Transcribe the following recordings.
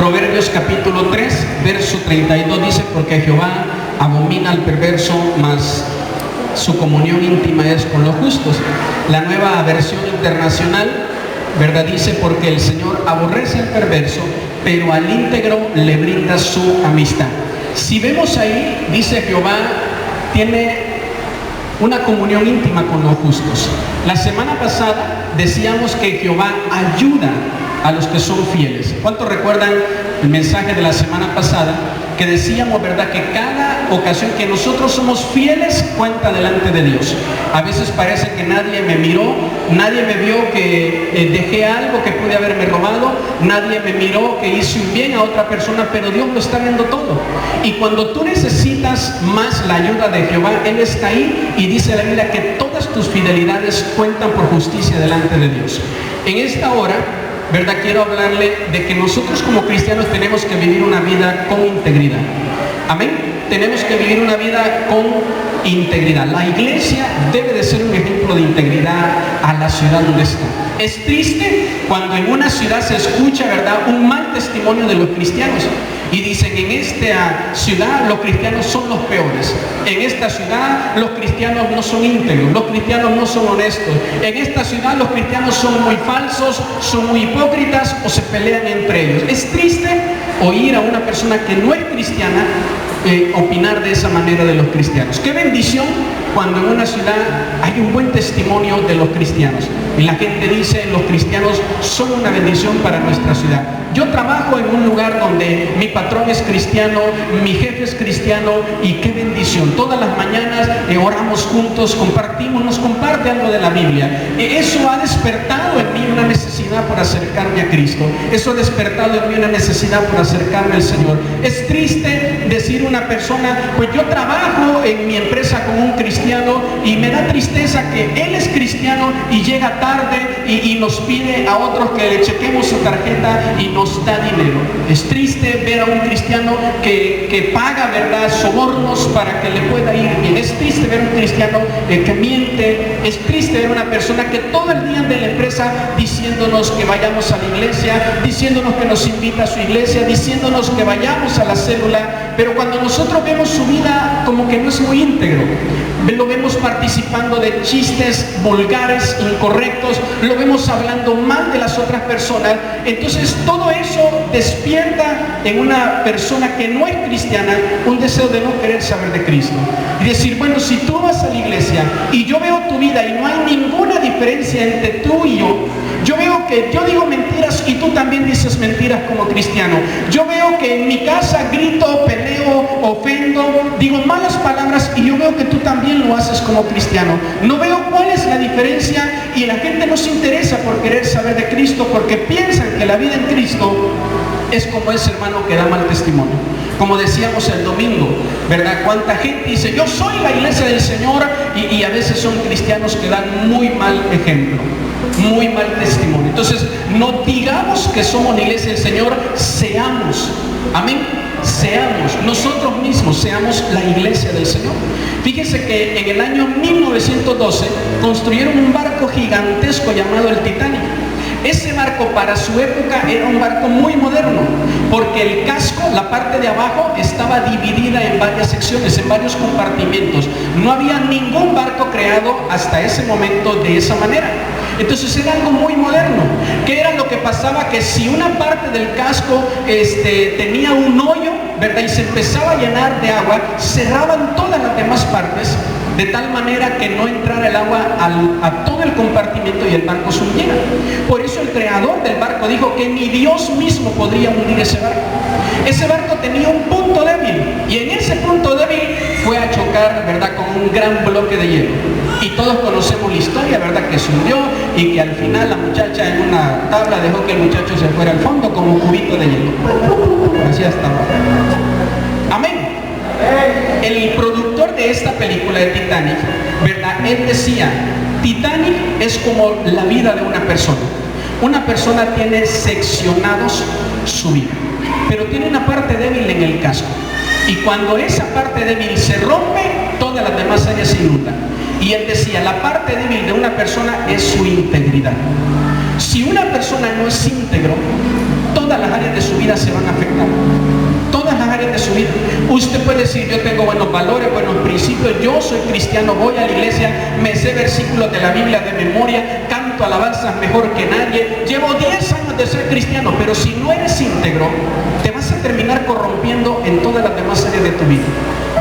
Proverbios capítulo 3, verso 32 dice: porque Jehová abomina al perverso, mas su comunión íntima es con los justos. La Nueva Versión Internacional, ¿verdad?, dice: porque el Señor aborrece al perverso, pero al íntegro le brinda su amistad. Si vemos ahí, dice Jehová tiene una comunión íntima con los justos. La semana pasada decíamos que Jehová ayuda a los que son fieles. ¿Cuántos recuerdan el mensaje de la semana pasada? Que decíamos, ¿verdad?, que cada ocasión que nosotros somos fieles cuenta delante de Dios. A veces parece que nadie me miró, nadie me vio que dejé algo que pude haberme robado, nadie me miró que hice un bien a otra persona, pero Dios lo está viendo todo. Y cuando tú necesitas más la ayuda de Jehová, Él está ahí, y dice la Biblia que todas tus fidelidades cuentan por justicia delante de Dios. En esta hora, ¿verdad?, quiero hablarle de que nosotros como cristianos tenemos que vivir una vida con integridad. Amén. Tenemos que vivir una vida con integridad. La iglesia debe de ser un ejemplo de integridad a la ciudad donde está. Es triste cuando en una ciudad se escucha, ¿verdad?, un mal testimonio de los cristianos. Y dicen: en esta ciudad los cristianos son los peores. En esta ciudad los cristianos no son íntegros, los cristianos no son honestos. En esta ciudad los cristianos son muy falsos, son muy hipócritas, o se pelean entre ellos. Es triste oír a una persona que no es cristiana opinar de esa manera de los cristianos. Qué bendición cuando en una ciudad hay un buen testimonio de los cristianos y la gente dice: los cristianos son una bendición para nuestra ciudad. Yo trabajo en un lugar donde mi patrón es cristiano, mi jefe es cristiano, y qué bendición. Todas las mañanas oramos juntos, compartimos, nos comparte algo de la Biblia. Eso ha despertado en mí una necesidad por acercarme a Cristo. Eso ha despertado en mí una necesidad por acercarme al Señor. Es triste decir una persona: pues yo trabajo en mi empresa con un cristiano, y me da tristeza que él es cristiano y llega tarde y nos pide a otros que le chequemos su tarjeta y nos da dinero. Es triste ver a un cristiano que paga, ¿verdad?, sobornos para que le pueda ir bien. Es triste ver a un cristiano que miente. Es triste ver a una persona que todo el día anda en la empresa diciéndonos que vayamos a la iglesia, diciéndonos que nos invita a su iglesia, diciéndonos que vayamos a la célula, pero cuando nosotros vemos su vida como que no es muy íntegro, lo vemos participando de chistes vulgares, incorrectos, lo vemos hablando mal de las otras personas. Entonces todo eso despierta en una persona que no es cristiana un deseo de no querer saber de Cristo y decir: bueno, si tú vas a la iglesia y yo veo tu vida y no hay ninguna diferencia entre tú y yo veo que yo digo mentiras y tú también dices mentiras como cristiano. Yo veo que en mi casa grito, peleo, ofendo, digo malas palabras, y yo veo que tú también lo haces como cristiano. No veo cuál es la diferencia, y la gente no se interesa por querer saber de Cristo porque piensan que la vida en Cristo es como ese hermano que da mal testimonio. Como decíamos el domingo, ¿verdad? Cuánta gente dice: yo soy la iglesia del Señor, y a veces son cristianos que dan muy mal ejemplo, muy mal testimonio. Entonces, no digamos que somos la iglesia del Señor, seamos, amén, seamos, nosotros mismos seamos la iglesia del Señor. Fíjense que en el año 1912 construyeron un barco gigantesco llamado el Titanic. Ese barco para su época era un barco muy moderno, porque el casco, la parte de abajo, estaba dividida en varias secciones, en varios compartimentos. No había ningún barco creado hasta ese momento de esa manera. Entonces era algo muy moderno. ¿Qué era lo que pasaba? Que si una parte del casco tenía un hoyo, ¿verdad?, y se empezaba a llenar de agua, cerraban todas las demás partes, de tal manera que no entrara el agua a todo el compartimento y el barco se hundiera. Por eso el creador del barco dijo que ni Dios mismo podría hundir ese barco. Ese barco tenía un punto débil, y en ese punto débil fue a chocar, ¿verdad?, con un gran bloque de hielo. Y todos conocemos la historia, ¿verdad?, que se hundió, y que al final la muchacha en una tabla dejó que el muchacho se fuera al fondo como un cubito de hielo. Así estaba. Amén. El productor de esta película de Titanic, ¿verdad?, él decía: Titanic es como la vida de una persona. Una persona tiene seccionados su vida, pero tiene una parte débil en el casco. Y cuando esa parte débil se rompe, todas las demás áreas se inundan. Y él decía: la parte débil de una persona es su integridad. Si una persona no es íntegro, todas las áreas de su vida se van a afectar. Todas las áreas de su vida. Usted puede decir, yo tengo buenos valores, buenos principios, yo soy cristiano, voy a la iglesia, me sé versículos de la Biblia de memoria, canto alabanzas mejor que nadie, llevo 10 años de ser cristiano, pero si no eres íntegro, te vas a terminar corrompiendo en todas las demás áreas de tu vida.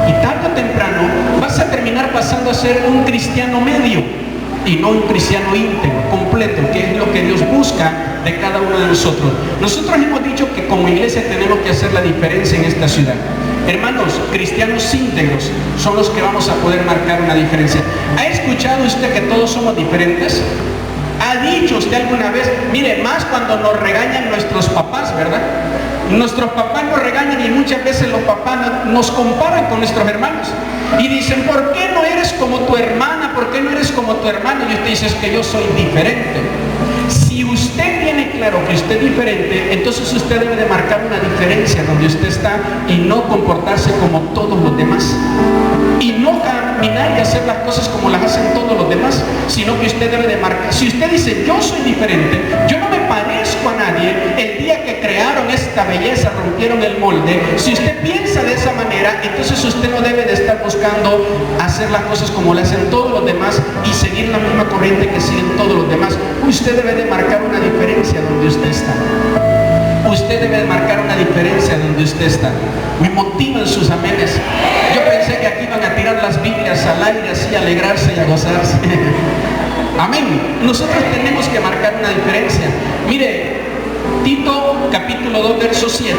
Y tarde o temprano vas a terminar pasando a ser un cristiano medio y no un cristiano íntegro, completo, que es lo que Dios busca de cada uno de nosotros. Nosotros hemos dicho que como iglesia tenemos que hacer la diferencia en esta ciudad. Hermanos, cristianos íntegros son los que vamos a poder marcar una diferencia. ¿Ha escuchado usted que todos somos diferentes? ¿Ha dicho usted alguna vez, mire, más cuando nos regañan nuestros papás, ¿verdad? Nuestros papás nos regañan y muchas veces los papás nos comparan con nuestros hermanos y dicen, ¿por qué no eres como tu hermana? ¿Por qué no eres como tu hermano? Y usted dice, es que yo soy diferente. Si usted tiene claro que usted es diferente, entonces usted debe de marcar una diferencia donde usted está y no comportarse como todos los demás. Y no caminar y hacer las cosas como las hacen todos los demás, sino que usted debe de marcar. Si usted dice, yo soy diferente, yo no me parezco a nadie, el día que crearon esta belleza, rompieron el molde, si usted piensa de esa manera, entonces usted no debe de estar buscando hacer las cosas como las hacen todos los demás y seguir la misma corriente que siguen todos los demás. Usted debe de marcar una diferencia donde usted está. Usted debe de marcar una diferencia donde usted está. Me motivan sus amenes. Yo pensé que aquí iban a tirar las Biblias al aire, así a alegrarse y a gozarse. Amén. Nosotros tenemos que marcar una diferencia. Mire, Tito capítulo 2 verso 7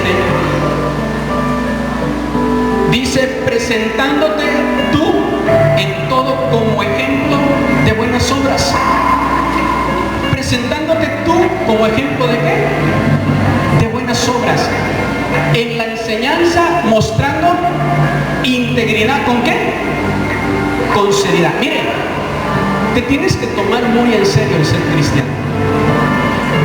dice, presentándote tú en todo como ejemplo de buenas obras. Presentándote tú como ejemplo de qué? De buenas obras. En la enseñanza mostrando integridad. ¿Con qué? Con seriedad. Mire, te tienes que tomar muy en serio el ser cristiano.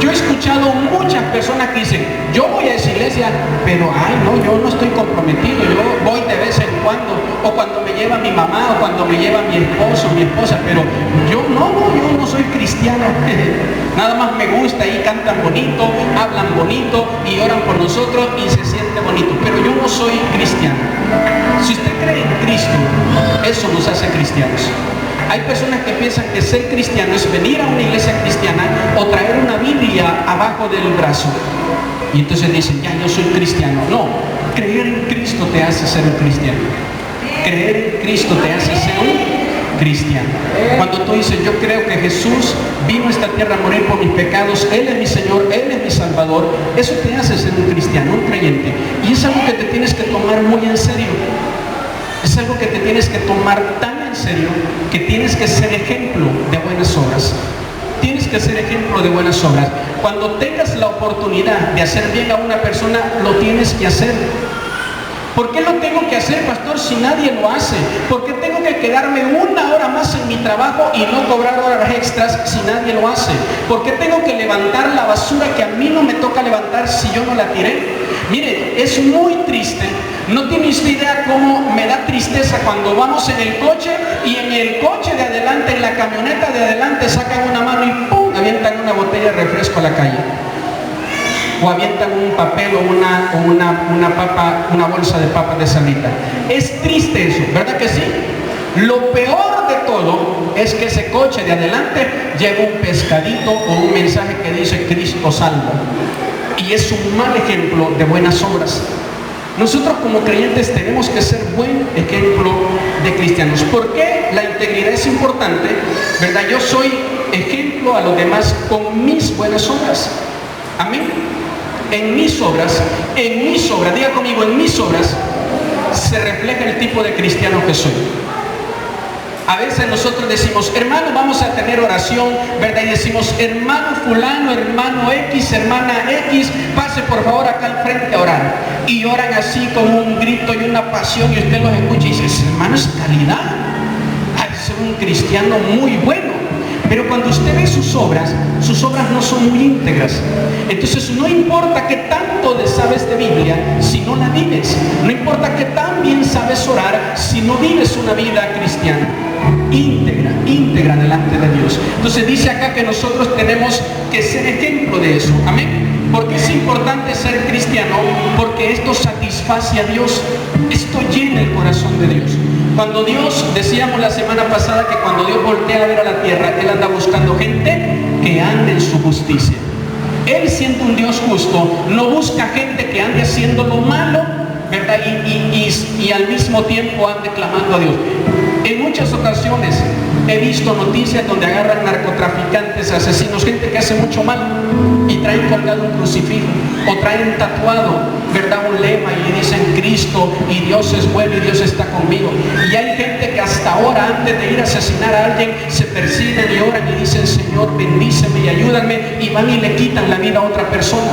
Yo he escuchado muchas personas que dicen, yo voy a esa iglesia, pero ay no, yo no estoy comprometido, yo voy de vez en cuando, o cuando me lleva mi mamá, o cuando me lleva mi esposo, mi esposa, pero yo no soy cristiano. Nada más me gusta, ahí cantan bonito, hablan bonito y oran por nosotros y se siente bonito, pero yo no soy cristiano. Si usted cree en Cristo, eso nos hace cristianos. Hay personas que piensan que ser cristiano es venir a una iglesia cristiana o traer una Biblia abajo del brazo. Y entonces dicen, ya yo soy cristiano. No, creer en Cristo te hace ser un cristiano. Creer en Cristo te hace ser un cristiano. Cuando tú dices, yo creo que Jesús vino a esta tierra a morir por mis pecados, Él es mi Señor, Él es mi Salvador, eso te hace ser un cristiano, un creyente. Y es algo que te tienes que tomar muy en serio. Es algo que te tienes que tomar tan en serio que tienes que ser ejemplo de buenas obras. Tienes que ser ejemplo de buenas obras. Cuando tengas la oportunidad de hacer bien a una persona, lo tienes que hacer. ¿Por qué lo tengo que hacer, pastor, si nadie lo hace? ¿Por qué tengo que quedarme una hora más en mi trabajo y no cobrar horas extras si nadie lo hace? ¿Por qué tengo que levantar la basura que a mí no me toca levantar si yo no la tiré? Mire, es muy triste. No tiene usted idea cómo me da tristeza cuando vamos en el coche y en el coche de adelante, en la camioneta de adelante, sacan una mano y ¡pum!, avientan una botella de refresco a la calle. O avientan un papel o una bolsa de papas de salita. Es triste eso, ¿verdad que sí? Lo peor de todo es que ese coche de adelante lleva un pescadito o un mensaje que dice Cristo salva. Y es un mal ejemplo de buenas obras. Nosotros como creyentes tenemos que ser buen ejemplo de cristianos. ¿Por qué la integridad es importante? ¿Verdad? Yo soy ejemplo a los demás con mis buenas obras. Amén. En mis obras, diga conmigo, en mis obras se refleja el tipo de cristiano que soy. A veces nosotros decimos, hermano, vamos a tener oración, ¿verdad? Y decimos, hermano fulano, hermano X, hermana X, pase por favor acá al frente a orar. Y oran así con un grito y una pasión y usted los escucha y dice, hermano, es calidad. Hay que ser un cristiano muy bueno. Pero cuando usted ve sus obras no son muy íntegras. Entonces no importa que tanto sabes de Biblia si no la vives. No importa que tan bien sabes orar si no vives una vida cristiana íntegra delante de Dios. Entonces dice acá que nosotros tenemos que ser ejemplo de eso. Amén. ¿Por qué es importante ser cristiano? Porque esto satisface a Dios. Esto llena el corazón de Dios. Cuando Dios, decíamos la semana pasada que cuando Dios voltea a ver a la tierra, Él anda buscando gente que ande en su justicia. Él, siendo un Dios justo, no busca gente que ande haciendo lo malo, ¿verdad? Y al mismo tiempo ande clamando a Dios. En muchas ocasiones he visto noticias donde agarran narcotraficantes, asesinos, gente que hace mucho mal y traen colgado un crucifijo o traen tatuado, ¿verdad?, un lema y dicen Cristo y Dios es bueno y Dios está conmigo. Y hay gente que hasta ahora, antes de ir a asesinar a alguien, se persiguen y oran y dicen Señor bendíceme y ayúdame, y van y le quitan la vida a otra persona.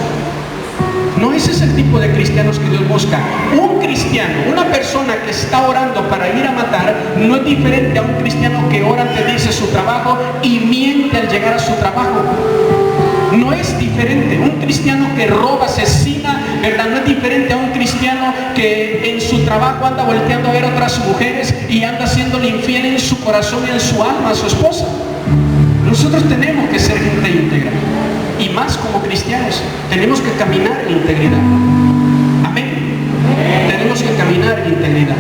No, ese es el tipo de cristianos que Dios busca. Un cristiano, una persona que está orando para ir a matar, no es diferente a un cristiano que ora antes de irse a su trabajo y miente al llegar a su trabajo. No es diferente. Un cristiano que roba, asesina, ¿verdad?, no es diferente a un cristiano que en su trabajo anda volteando a ver a otras mujeres y anda haciéndole infiel en su corazón y en su alma a su esposa. Nosotros tenemos que ser gente íntegra. Y más como cristianos, tenemos que caminar en integridad. Amén. Tenemos que caminar en integridad.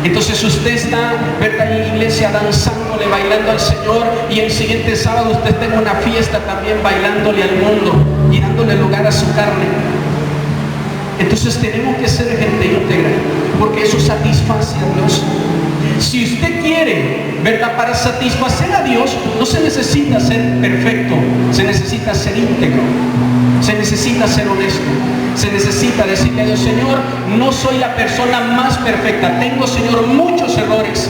Entonces usted está, ¿verdad?, en la iglesia danzándole, bailando al Señor, y el siguiente sábado usted está en una fiesta también bailándole al mundo y dándole lugar a su carne. Entonces tenemos que ser gente íntegra, porque eso satisface a Dios. Si usted quiere, ¿verdad?, para satisfacer a Dios, no se necesita ser perfecto, se necesita ser íntegro, se necesita ser honesto, se necesita decirle a Dios, Señor, no soy la persona más perfecta, tengo, Señor, muchos errores.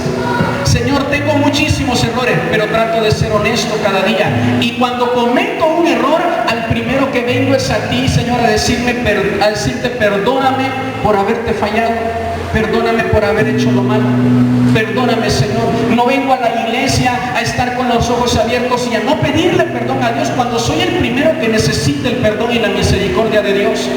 Señor, tengo muchísimos errores, pero trato de ser honesto cada día. Y cuando cometo un error, al primero que vengo es a ti, Señor, a decirte perdóname por haberte fallado. Perdóname por haber hecho lo malo. Perdóname, Señor. No vengo a la iglesia a estar con los ojos abiertos y a no pedirle perdón a Dios cuando soy el primero que necesita el perdón y la misericordia de Dios.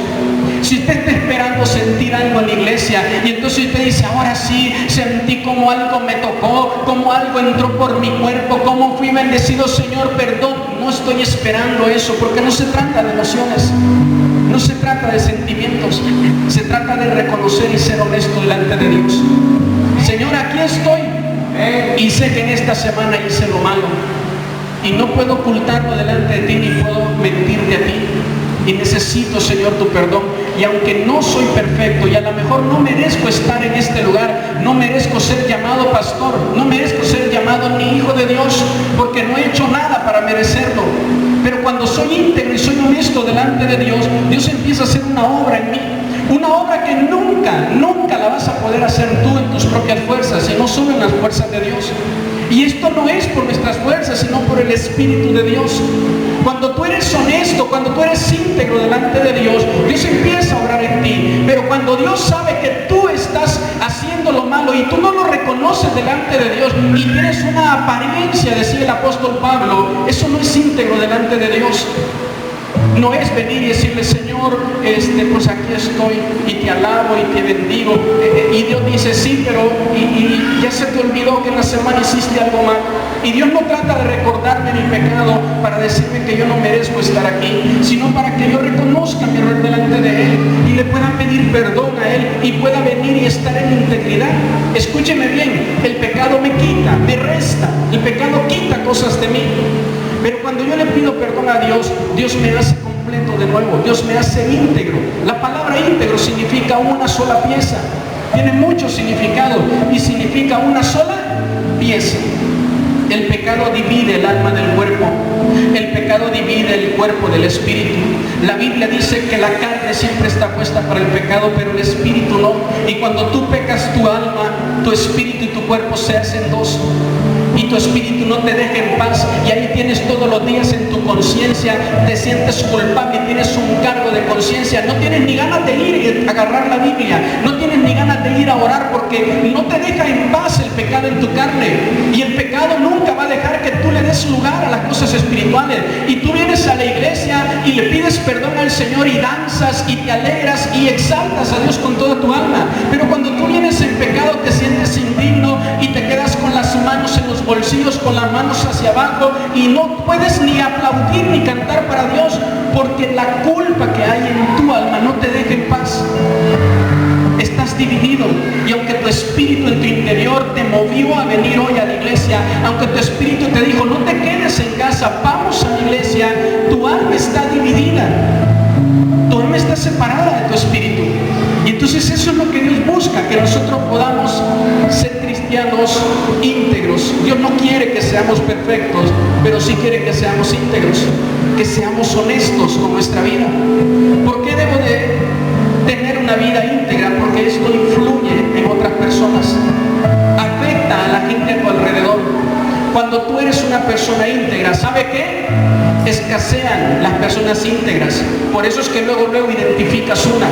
Si usted está esperando sentir algo en la iglesia y entonces usted dice, ahora sí, sentí como algo me tocó, como algo entró por mi cuerpo, como fui bendecido, Señor, perdón. No estoy esperando eso, porque no se trata de emociones. No se trata de sentimientos, se trata de reconocer y ser honesto delante de Dios. Señor, aquí estoy y sé que en esta semana hice lo malo y no puedo ocultarlo delante de ti ni puedo mentirte a ti. Y necesito, Señor, tu perdón. Y aunque no soy perfecto y a lo mejor no merezco estar en este lugar, no merezco ser llamado pastor, no merezco ser llamado ni hijo de Dios, porque no he hecho nada para merecerlo. Pero cuando soy íntegro y soy honesto delante de Dios, Dios empieza a hacer una obra en mí. Una obra que nunca la vas a poder hacer tú en tus propias fuerzas, sino solo en las fuerzas de Dios. Y esto no es por nuestras fuerzas, sino por el Espíritu de Dios. Cuando tú eres honesto, cuando tú eres íntegro delante de Dios, Dios empieza a obrar en ti. Pero cuando Dios sabe que tú estás haciendo lo malo y tú no lo reconoces delante de Dios y tienes una apariencia, decía el apóstol Pablo, eso no es íntegro delante de Dios. No es venir y decirle, Señor, pues aquí estoy y te alabo y te bendigo. Y Dios dice, sí, pero y ya se te olvidó que en la semana hiciste algo mal. Y Dios no trata de recordarme mi pecado para decirme que yo no merezco estar aquí, sino para que yo reconozca mi error delante de Él y le pueda pedir perdón a Él y pueda venir y estar en integridad. Escúcheme bien, el pecado me quita, me resta, el pecado quita cosas de mí. Pero cuando yo le pido perdón a Dios, Dios me hace completo de nuevo, Dios me hace íntegro. La palabra íntegro significa una sola pieza, tiene mucho significado y significa una sola pieza. El pecado divide el alma del cuerpo, el pecado divide el cuerpo del espíritu. La Biblia dice que la carne siempre está puesta para el pecado, pero el espíritu no. Y cuando tú pecas, tu alma, tu espíritu y tu cuerpo se hacen dos. y tu espíritu no te deja en paz, y ahí tienes todos los días en tu conciencia, te sientes culpable, tienes un cargo de conciencia, no tienes ni ganas de ir a agarrar la Biblia, no tienes ni ganas de ir a orar, porque no te deja en paz el pecado en tu carne, y el pecado nunca va a dejar que tú le des lugar a las cosas espirituales. Y tú vienes a la iglesia y le pides perdón al Señor y danzas y te alegras y exaltas a Dios con toda tu alma, pero cuando tú vienes en pecado te sientes indigno y te quedas con las manos en los bolsillos, con las manos hacia abajo, y no puedes ni aplaudir ni cantar para Dios, porque la culpa que hay en tu alma no te deja en paz. Estás dividido, y aunque tu espíritu en tu interior te movió a venir hoy a la iglesia, aunque tu espíritu te dijo no te quedes en casa, vamos a la iglesia, tu alma está dividida, tu alma está separada de tu espíritu. Y entonces eso es lo que Dios busca, que nosotros podamos ser cristianos íntegros. Dios no quiere que seamos perfectos, pero sí quiere que seamos íntegros, que seamos honestos con nuestra vida. ¿Por qué debo de tener una vida íntegra? Porque esto influye en otras personas, afecta a la gente a tu alrededor. Cuando tú eres una persona íntegra, ¿sabe qué? Escasean las personas íntegras. Por eso es que luego identificas una.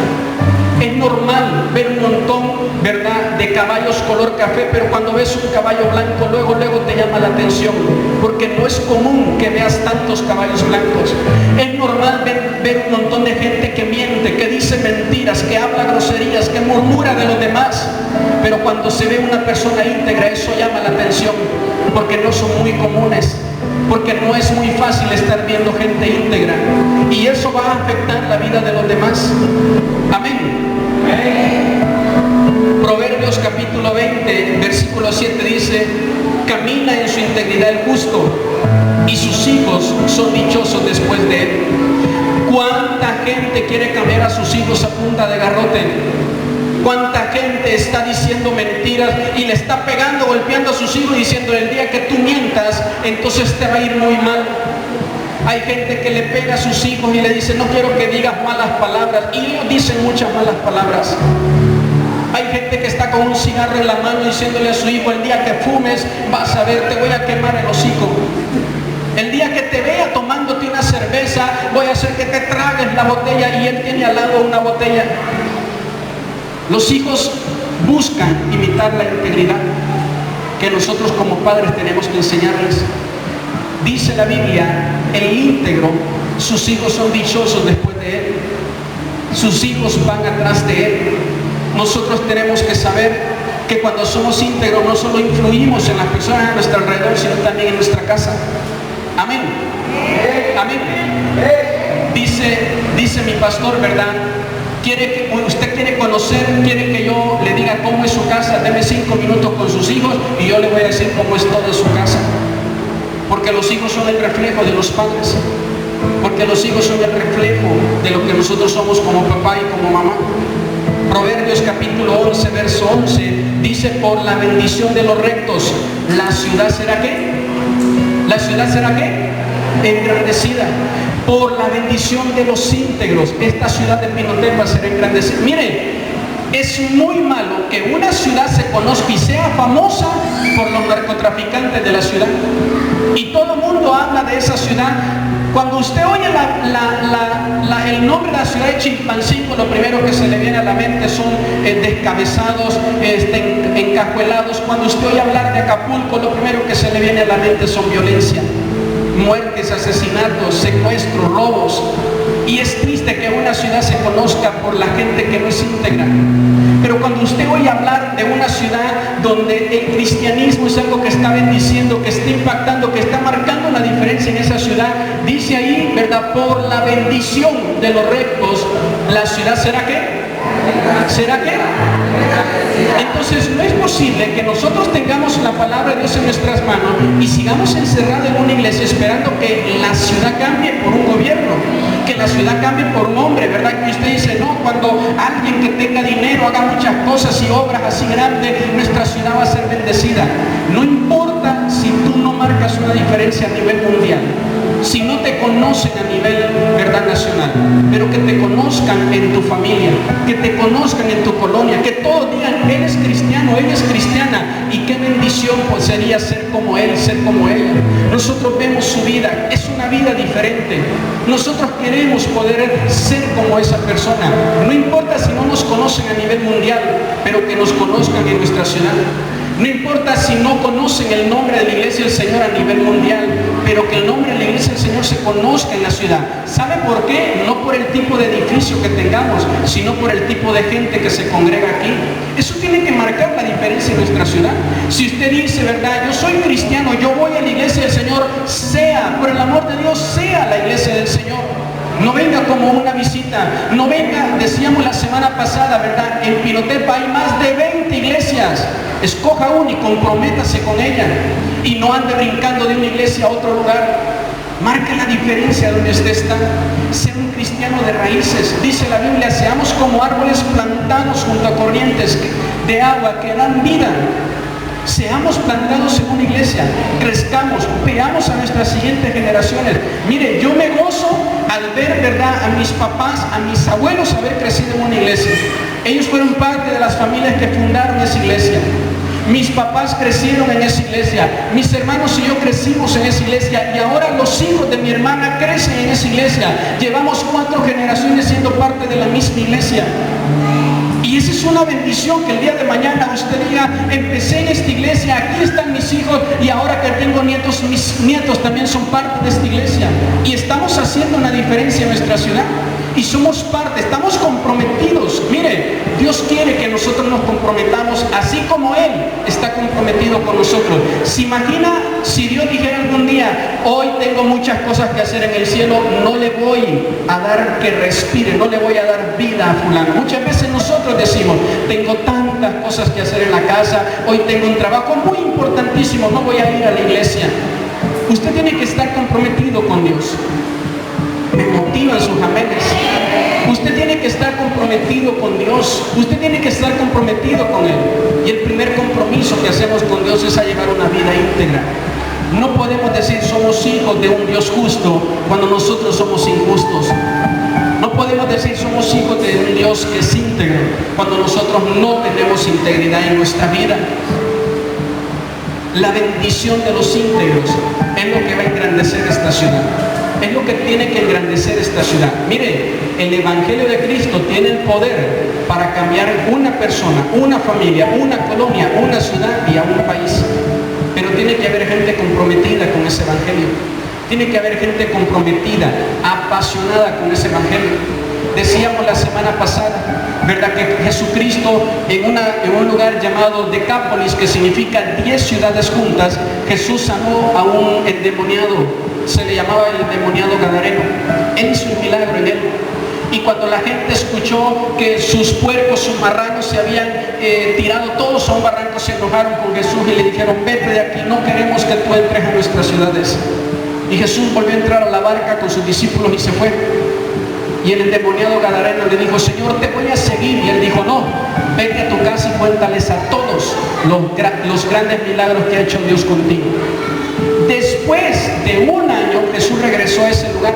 Es normal ver un montón, ¿verdad?, de caballos color café, pero cuando ves un caballo blanco, luego te llama la atención, porque no es común que veas tantos caballos blancos. Es normal ver un montón de gente que miente, que dice mentiras, que habla groserías, que murmura de los demás, pero cuando se ve una persona íntegra, eso llama la atención, porque no son muy comunes, porque no es muy fácil estar viendo gente íntegra, y eso va a afectar la vida de los demás. Amén. Proverbios capítulo 20, versículo 7 dice: camina en su integridad el justo, y sus hijos son dichosos después de él. ¿Cuánta gente quiere cambiar a sus hijos a punta de garrote? ¿Cuánta gente está diciendo mentiras y le está pegando, golpeando a sus hijos, diciendo el día que tú mientas, entonces te va a ir muy mal? Hay gente que le pega a sus hijos y le dice no quiero que digas malas palabras, y ellos dicen muchas malas palabras. Hay gente que está con un cigarro en la mano diciéndole a su hijo el día que fumes vas a ver, te voy a quemar el hocico. El día que te vea tomándote una cerveza voy a hacer que te tragues la botella, y él tiene al lado una botella. Los hijos buscan imitar la integridad que nosotros como padres tenemos que enseñarles. Dice la Biblia, el íntegro, sus hijos son dichosos después de él. Sus hijos van atrás de él. Nosotros tenemos que saber que cuando somos íntegros no solo influimos en las personas a nuestro alrededor, sino también en nuestra casa. Amén. Amén. Dice mi pastor, ¿verdad? Usted quiere conocer, quiere que yo le diga cómo es su casa, deme 5 minutos con sus hijos y yo le voy a decir cómo es toda su casa. Porque los hijos son el reflejo de los padres. Porque los hijos son el reflejo de lo que nosotros somos como papá y como mamá. Proverbios capítulo 11, verso 11, dice: por la bendición de los rectos, la ciudad será ¿qué? La ciudad será ¿qué? Engrandecida. Por la bendición de los íntegros, esta ciudad de Pinotepa será engrandecida. Miren, es muy malo que una ciudad se conozca y sea famosa por los narcotraficantes de la ciudad. Y todo el mundo habla de esa ciudad. Cuando usted oye el nombre de la ciudad de Chilpancingo, lo primero que se le viene a la mente son descabezados, encajuelados. Cuando usted oye hablar de Acapulco, lo primero que se le viene a la mente son violencia, muertes, asesinatos, secuestros, robos. Y es triste que una ciudad se conozca por la gente que no es íntegra. Pero cuando usted oye hablar de una ciudad donde el cristianismo es algo que está bendiciendo, que está impactando, que está marcando la diferencia en esa ciudad, dice ahí, ¿verdad? Por la bendición de los rectos, la ciudad será ¿qué? ¿Será qué? Entonces no es posible que nosotros tengamos la palabra de Dios en nuestras manos y sigamos encerrados en una iglesia esperando que la ciudad cambie por un gobierno, que la ciudad cambie por un hombre, ¿verdad? Que usted dice, no, cuando alguien que tenga dinero haga muchas cosas y obras así grandes, nuestra ciudad va a ser bendecida. No importa si tú no marcas una diferencia a nivel mundial. si no te conocen a nivel, ¿verdad?, nacional, pero que te conozcan en tu familia, que te conozcan en tu colonia, que todos digan, él es cristiano, ella es cristiana, y qué bendición pues sería ser como él, ser como ella. Nosotros vemos su vida, es una vida diferente. Nosotros queremos poder ser como esa persona. No importa si no nos conocen a nivel mundial, pero que nos conozcan en nuestra ciudad. No importa si no conocen el nombre de la iglesia del Señor a nivel mundial, pero que el nombre de la iglesia del Señor se conozca en la ciudad. ¿Sabe por qué? No por el tipo de edificio que tengamos, sino por el tipo de gente que se congrega aquí. Eso tiene que marcar la diferencia en nuestra ciudad. Si usted dice, ¿verdad?, yo soy cristiano, yo voy a la iglesia del Señor, sea, por el amor de Dios, sea la iglesia del Señor. No venga como una visita, no venga, decíamos la semana pasada, ¿verdad?, en Pilotepa hay más de 20 iglesias. Escoja una y comprométase con ella. Y no ande brincando de una iglesia a otro lugar. Marque la diferencia donde usted está. Sea un cristiano de raíces. Dice la Biblia, seamos como árboles plantados junto a corrientes de agua que dan vida. Seamos plantados en una iglesia, crezcamos, veamos a nuestras siguientes generaciones. Mire, yo me gozo al ver, ¿verdad?, a mis papás, a mis abuelos haber crecido en una iglesia. Ellos fueron parte de las familias que fundaron esa iglesia. Mis papás crecieron en esa iglesia, mis hermanos y yo crecimos en esa iglesia, y ahora los hijos de mi hermana crecen en esa iglesia. Llevamos 4 generaciones siendo parte de la misma iglesia. Y esa es una bendición, que el día de mañana usted diga, empecé en esta iglesia, aquí están mis hijos, y ahora que tengo nietos, mis nietos también son parte de esta iglesia. Y estamos haciendo una diferencia en nuestra ciudad. Y somos parte, estamos comprometidos. Mire, Dios quiere que nosotros nos comprometamos así como Él está comprometido con nosotros. ¿Se imagina si Dios dijera algún día, hoy tengo muchas cosas que hacer en el cielo, no le voy a dar que respire, no le voy a dar vida a fulano? Muchas veces nosotros decimos, tengo tantas cosas que hacer en la casa, hoy tengo un trabajo muy importantísimo, no voy a ir a la iglesia. Usted tiene que estar comprometido con Dios. Me motivan sus amenes. Usted tiene que estar comprometido con Dios. Usted tiene que estar comprometido con Él. Y el primer compromiso que hacemos con Dios es a llevar una vida íntegra. No podemos decir somos hijos de un Dios justo cuando nosotros somos injustos. No podemos decir somos hijos de un Dios que es íntegro cuando nosotros no tenemos integridad en nuestra vida. La bendición de los íntegros es lo que va a engrandecer esta ciudad. Es lo que tiene que engrandecer esta ciudad. Mire, el Evangelio de Cristo tiene el poder para cambiar una persona, una familia, una colonia, una ciudad y a un país. Pero tiene que haber gente comprometida con ese Evangelio. Tiene que haber gente comprometida, apasionada con ese Evangelio. Decíamos la semana pasada, ¿verdad?, que Jesucristo en un lugar llamado Decápolis, que significa 10 ciudades juntas, Jesús sanó a un endemoniado. Se le llamaba el endemoniado gadareno. Él hizo un milagro en él. Y cuando la gente escuchó que sus puercos, sus marranos se habían tirado todos a un barranco, se enojaron con Jesús y le dijeron, vete de aquí, no queremos que tú entres a nuestras ciudades. Y Jesús volvió a entrar a la barca con sus discípulos y se fue. Y el endemoniado gadareno le dijo, Señor, te voy a seguir. Y él dijo, no, vete a tu casa y cuéntales a todos los grandes milagros que ha hecho Dios contigo. Después de un año, Jesús regresó a ese lugar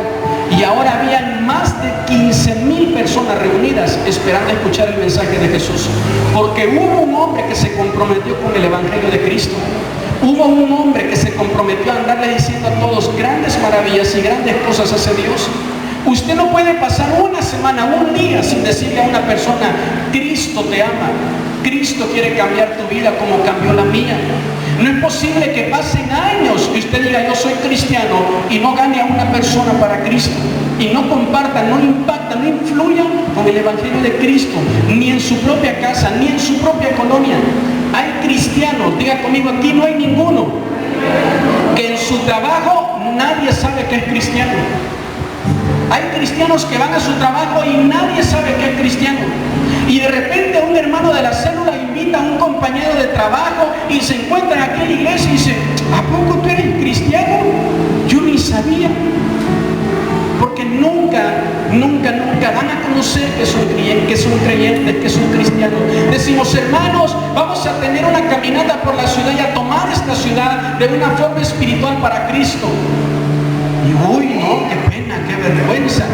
y ahora habían más de 15,000 personas reunidas esperando escuchar el mensaje de Jesús. Porque hubo un hombre que se comprometió con el Evangelio de Cristo. Hubo un hombre que se comprometió a andarle diciendo a todos grandes maravillas y grandes cosas hace Dios. Usted no puede pasar una semana, un día sin decirle a una persona, Cristo te ama, Cristo quiere cambiar tu vida como cambió la mía. No es posible que pasen años y usted diga, yo soy cristiano, y no gane a una persona para Cristo, y no compartan, no impactan, no influyan con el Evangelio de Cristo, ni en su propia casa, ni en su propia colonia. Hay cristianos, diga conmigo, aquí no hay ninguno, que en su trabajo nadie sabe que es cristiano. Hay cristianos que van a su trabajo y nadie sabe que es cristiano. Y de repente un hermano de la célula invita a un compañero de trabajo y se encuentran aquí en la iglesia y dice, ¿a poco tú eres cristiano? Yo ni sabía. Porque nunca van a conocer que son creyentes, que son cristianos. Decimos, hermanos, vamos a tener una caminata por la ciudad y a tomar esta ciudad de una forma espiritual para Cristo. Y uy, no, qué pena, qué vergüenza.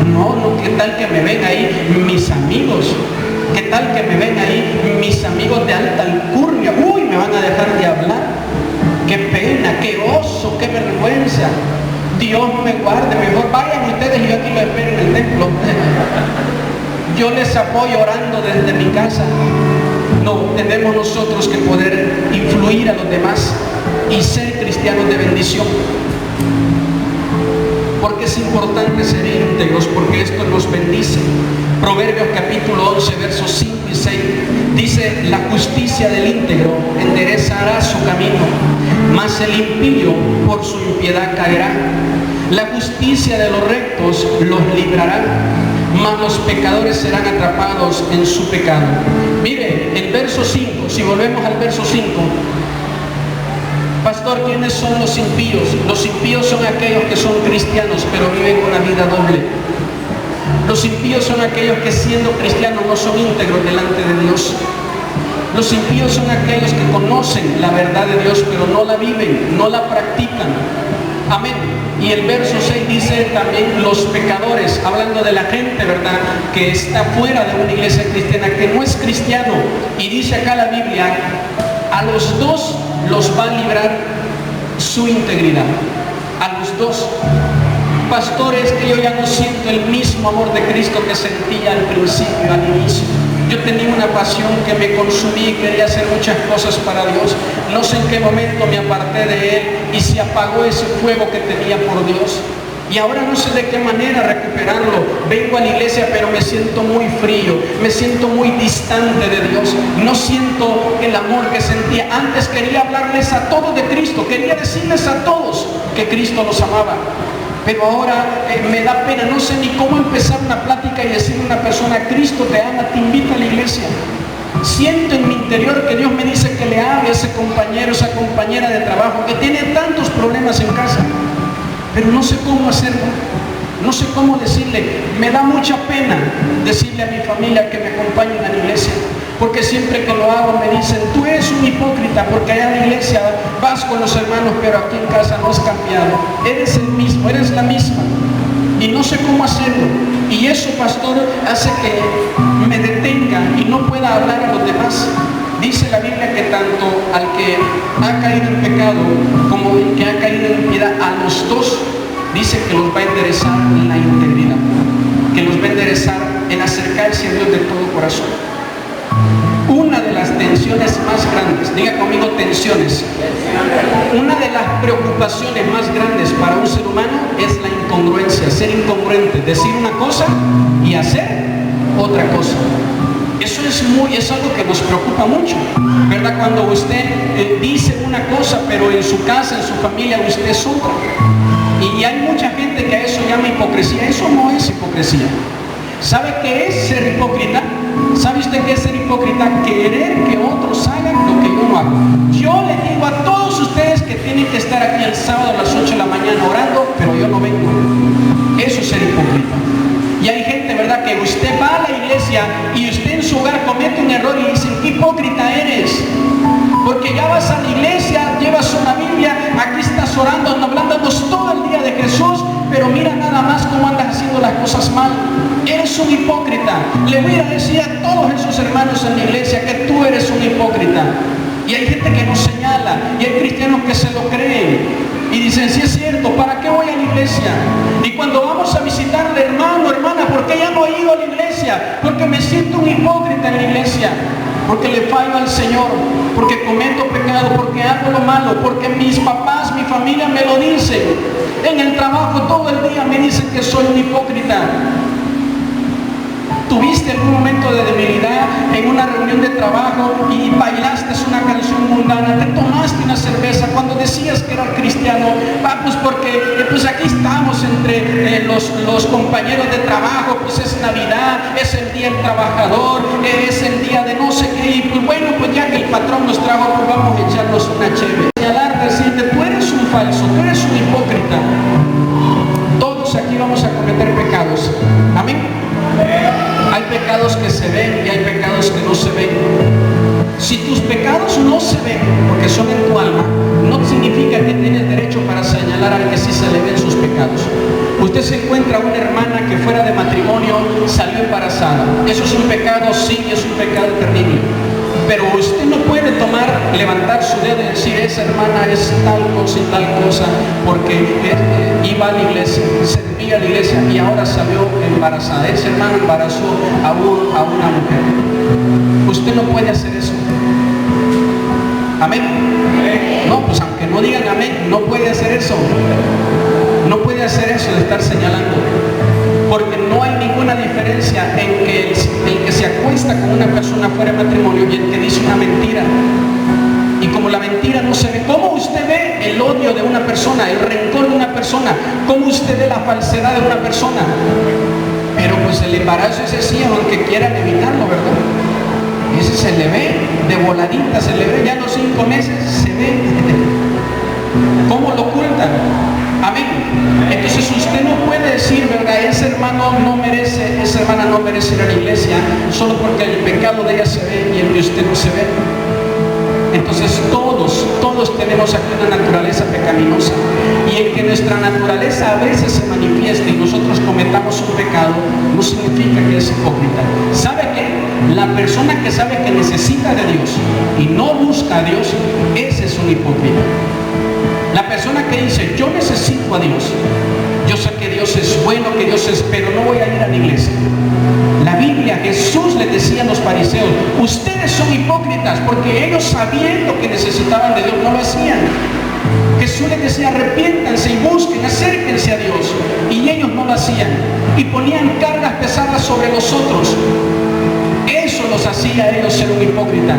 No, qué tal que me ven ahí mis amigos. ¿Qué tal que me ven ahí mis amigos de alta alcurnia? Uy, me van a dejar de hablar. Qué pena, qué oso, qué vergüenza. Dios me guarde, mejor vayan ustedes y yo aquí lo espero en el templo. Yo les apoyo orando desde mi casa. No, tenemos nosotros que poder influir a los demás y ser cristianos de bendición. Porque es importante ser íntegros, porque esto nos bendice. Proverbios capítulo 11, versos 5 y 6 dice: la justicia del íntegro enderezará su camino, mas el impío por su impiedad caerá. La justicia de los rectos los librará, mas los pecadores serán atrapados en su pecado. Mire, el verso 5, si volvemos al verso 5, pastor, ¿quiénes son los impíos? Los impíos son aquellos que son cristianos, pero viven una vida doble. Los impíos son aquellos que siendo cristianos no son íntegros delante de Dios. Los impíos son aquellos que conocen la verdad de Dios, pero no la viven, no la practican. Amén. Y el verso 6 dice también los pecadores, hablando de la gente, ¿verdad?, que está fuera de una iglesia cristiana, que no es cristiano. Y dice acá la Biblia, a los dos los va a librar su integridad. A los dos. Pastores, que yo ya no siento el mismo amor de Cristo que sentía al principio, al inicio. Yo tenía una pasión que me consumía y quería hacer muchas cosas para Dios. No sé en qué momento me aparté de Él y se apagó ese fuego que tenía por Dios. Y ahora no sé de qué manera recuperarlo. Vengo a la iglesia, pero me siento muy frío, me siento muy distante de Dios. No siento el amor que sentía. Antes quería hablarles a todos de Cristo, quería decirles a todos que Cristo los amaba. Pero ahora me da pena, no sé ni cómo empezar una plática y decirle a una persona: Cristo te ama, te invita a la iglesia. Siento en mi interior que Dios me dice que le hable a ese compañero, esa compañera de trabajo que tiene tantos problemas en casa, pero no sé cómo hacerlo, no sé cómo decirle. Me da mucha pena decirle a mi familia que me acompañen a la iglesia, porque siempre que lo hago me dicen: tú eres un hipócrita, porque allá en la iglesia vas con los hermanos, pero aquí en casa no has cambiado. Eres el mismo, eres la misma. Y no sé cómo hacerlo. Y eso, pastor, hace que me detenga y no pueda hablar a los demás. Dice la Biblia que tanto al que ha caído en pecado como el que ha caído en impiedad, a los dos, dice que los va a enderezar en la integridad, que los va a enderezar en acercarse a Dios de todo corazón. Una de las tensiones más grandes, diga conmigo tensiones, una de las preocupaciones más grandes para un ser humano es la incongruencia, ser incongruente, decir una cosa y hacer otra cosa. Eso es algo que nos preocupa mucho, ¿verdad? Cuando usted dice una cosa, pero en su casa, en su familia, usted es otra. Y hay mucha gente que a eso llama hipocresía. Eso no es hipocresía. ¿Sabe qué es ser hipócrita? ¿Sabe usted qué es ser hipócrita? Querer que otros hagan lo que yo no hago. Yo les digo a todos ustedes que tienen que estar aquí el sábado a las 8 de la mañana orando, pero yo no vengo. Eso es ser hipócrita. Y hay gente, ¿verdad?, que usted va a la iglesia y usted en su hogar comete un error y dicen: ¿qué hipócrita eres? Porque ya vas a la iglesia, llevas una Biblia, aquí estás orando, hablándonos todo el día de Jesús, pero mira nada más cómo andas haciendo las cosas mal. Eres un hipócrita. Le voy a decir a todos esos hermanos en la iglesia que tú eres un hipócrita. Y hay gente que nos señala, y hay cristianos que se lo creen y dicen: sí es cierto, ¿para qué voy a la iglesia? Y cuando vamos a visitarle: hermano, hermana, ¿por qué ya no he ido a la iglesia? Porque me siento un hipócrita en la iglesia, porque le fallo al Señor, porque cometo pecado, porque hago lo malo, porque mis papás, mi familia me lo dicen. En el trabajo todo el día me dicen que soy un hipócrita. ¿Tuviste algún momento de debilidad en una reunión de trabajo y bailaste una canción mundana? ¿Te tomaste una cerveza cuando decías que eras cristiano? Pues porque pues aquí estamos entre los compañeros de trabajo, pues es Navidad, es el día del trabajador, es el día de no sé qué, y pues bueno, pues ya que el patrón nos trajo, pues vamos a echarnos una chévere. Señalar, decirte: tú eres un falso, tú eres un hipócrita. Todos aquí vamos a cometer pecados. Amén. Hay pecados que se ven y hay pecados que no se ven. Si tus pecados no se ven porque son en tu alma, no significa que tienes derecho para señalar al que sí se le ven sus pecados. matrimonio salió embarazada. ¿Eso es un pecado? Sí, es un pecado terrible. Pero usted no puede levantar su dedo y decir, esa hermana es tal cosa y tal cosa, porque iba a la iglesia, servía a la iglesia y ahora salió embarazada. Esa hermana embarazó a una mujer. Usted no puede hacer eso. Amén. No, pues aunque no digan amén, no puede hacer eso. No puede hacer eso de estar señalando. Porque no hay ninguna diferencia en que el que se acuesta con una persona fuera de matrimonio y el que dice una mentira. Y como la mentira no se ve, ¿cómo usted ve el odio de una persona, el rencor de una persona? ¿Cómo usted ve la falsedad de una persona? Pero pues el embarazo ese sí, aunque quieran evitarlo, ¿verdad? Ese se le ve de voladita, se le ve ya a los 5 meses, se ve. ¿Cómo lo ocultan? Amén. Entonces usted no puede decir, ¿verdad? Ese hermano no merece, esa hermana no merece ir a la iglesia solo porque el pecado de ella se ve y el de usted no se ve. Entonces todos tenemos aquí una naturaleza pecaminosa, y el que nuestra naturaleza a veces se manifieste y nosotros cometamos un pecado no significa que es hipócrita. ¿Sabe qué? La persona que sabe que necesita de Dios y no busca a Dios, ese es un hipócrita. La persona que dice, yo necesito a Dios, yo sé que Dios es bueno, que Dios es, pero no voy a ir a la iglesia. La Biblia, Jesús le decía a los fariseos, ustedes son hipócritas, porque ellos, sabiendo que necesitaban de Dios, no lo hacían. Jesús les decía, arrepiéntanse y busquen, acérquense a Dios, y ellos no lo hacían, y ponían cargas pesadas sobre los otros. Eso los hacía a ellos ser un hipócrita.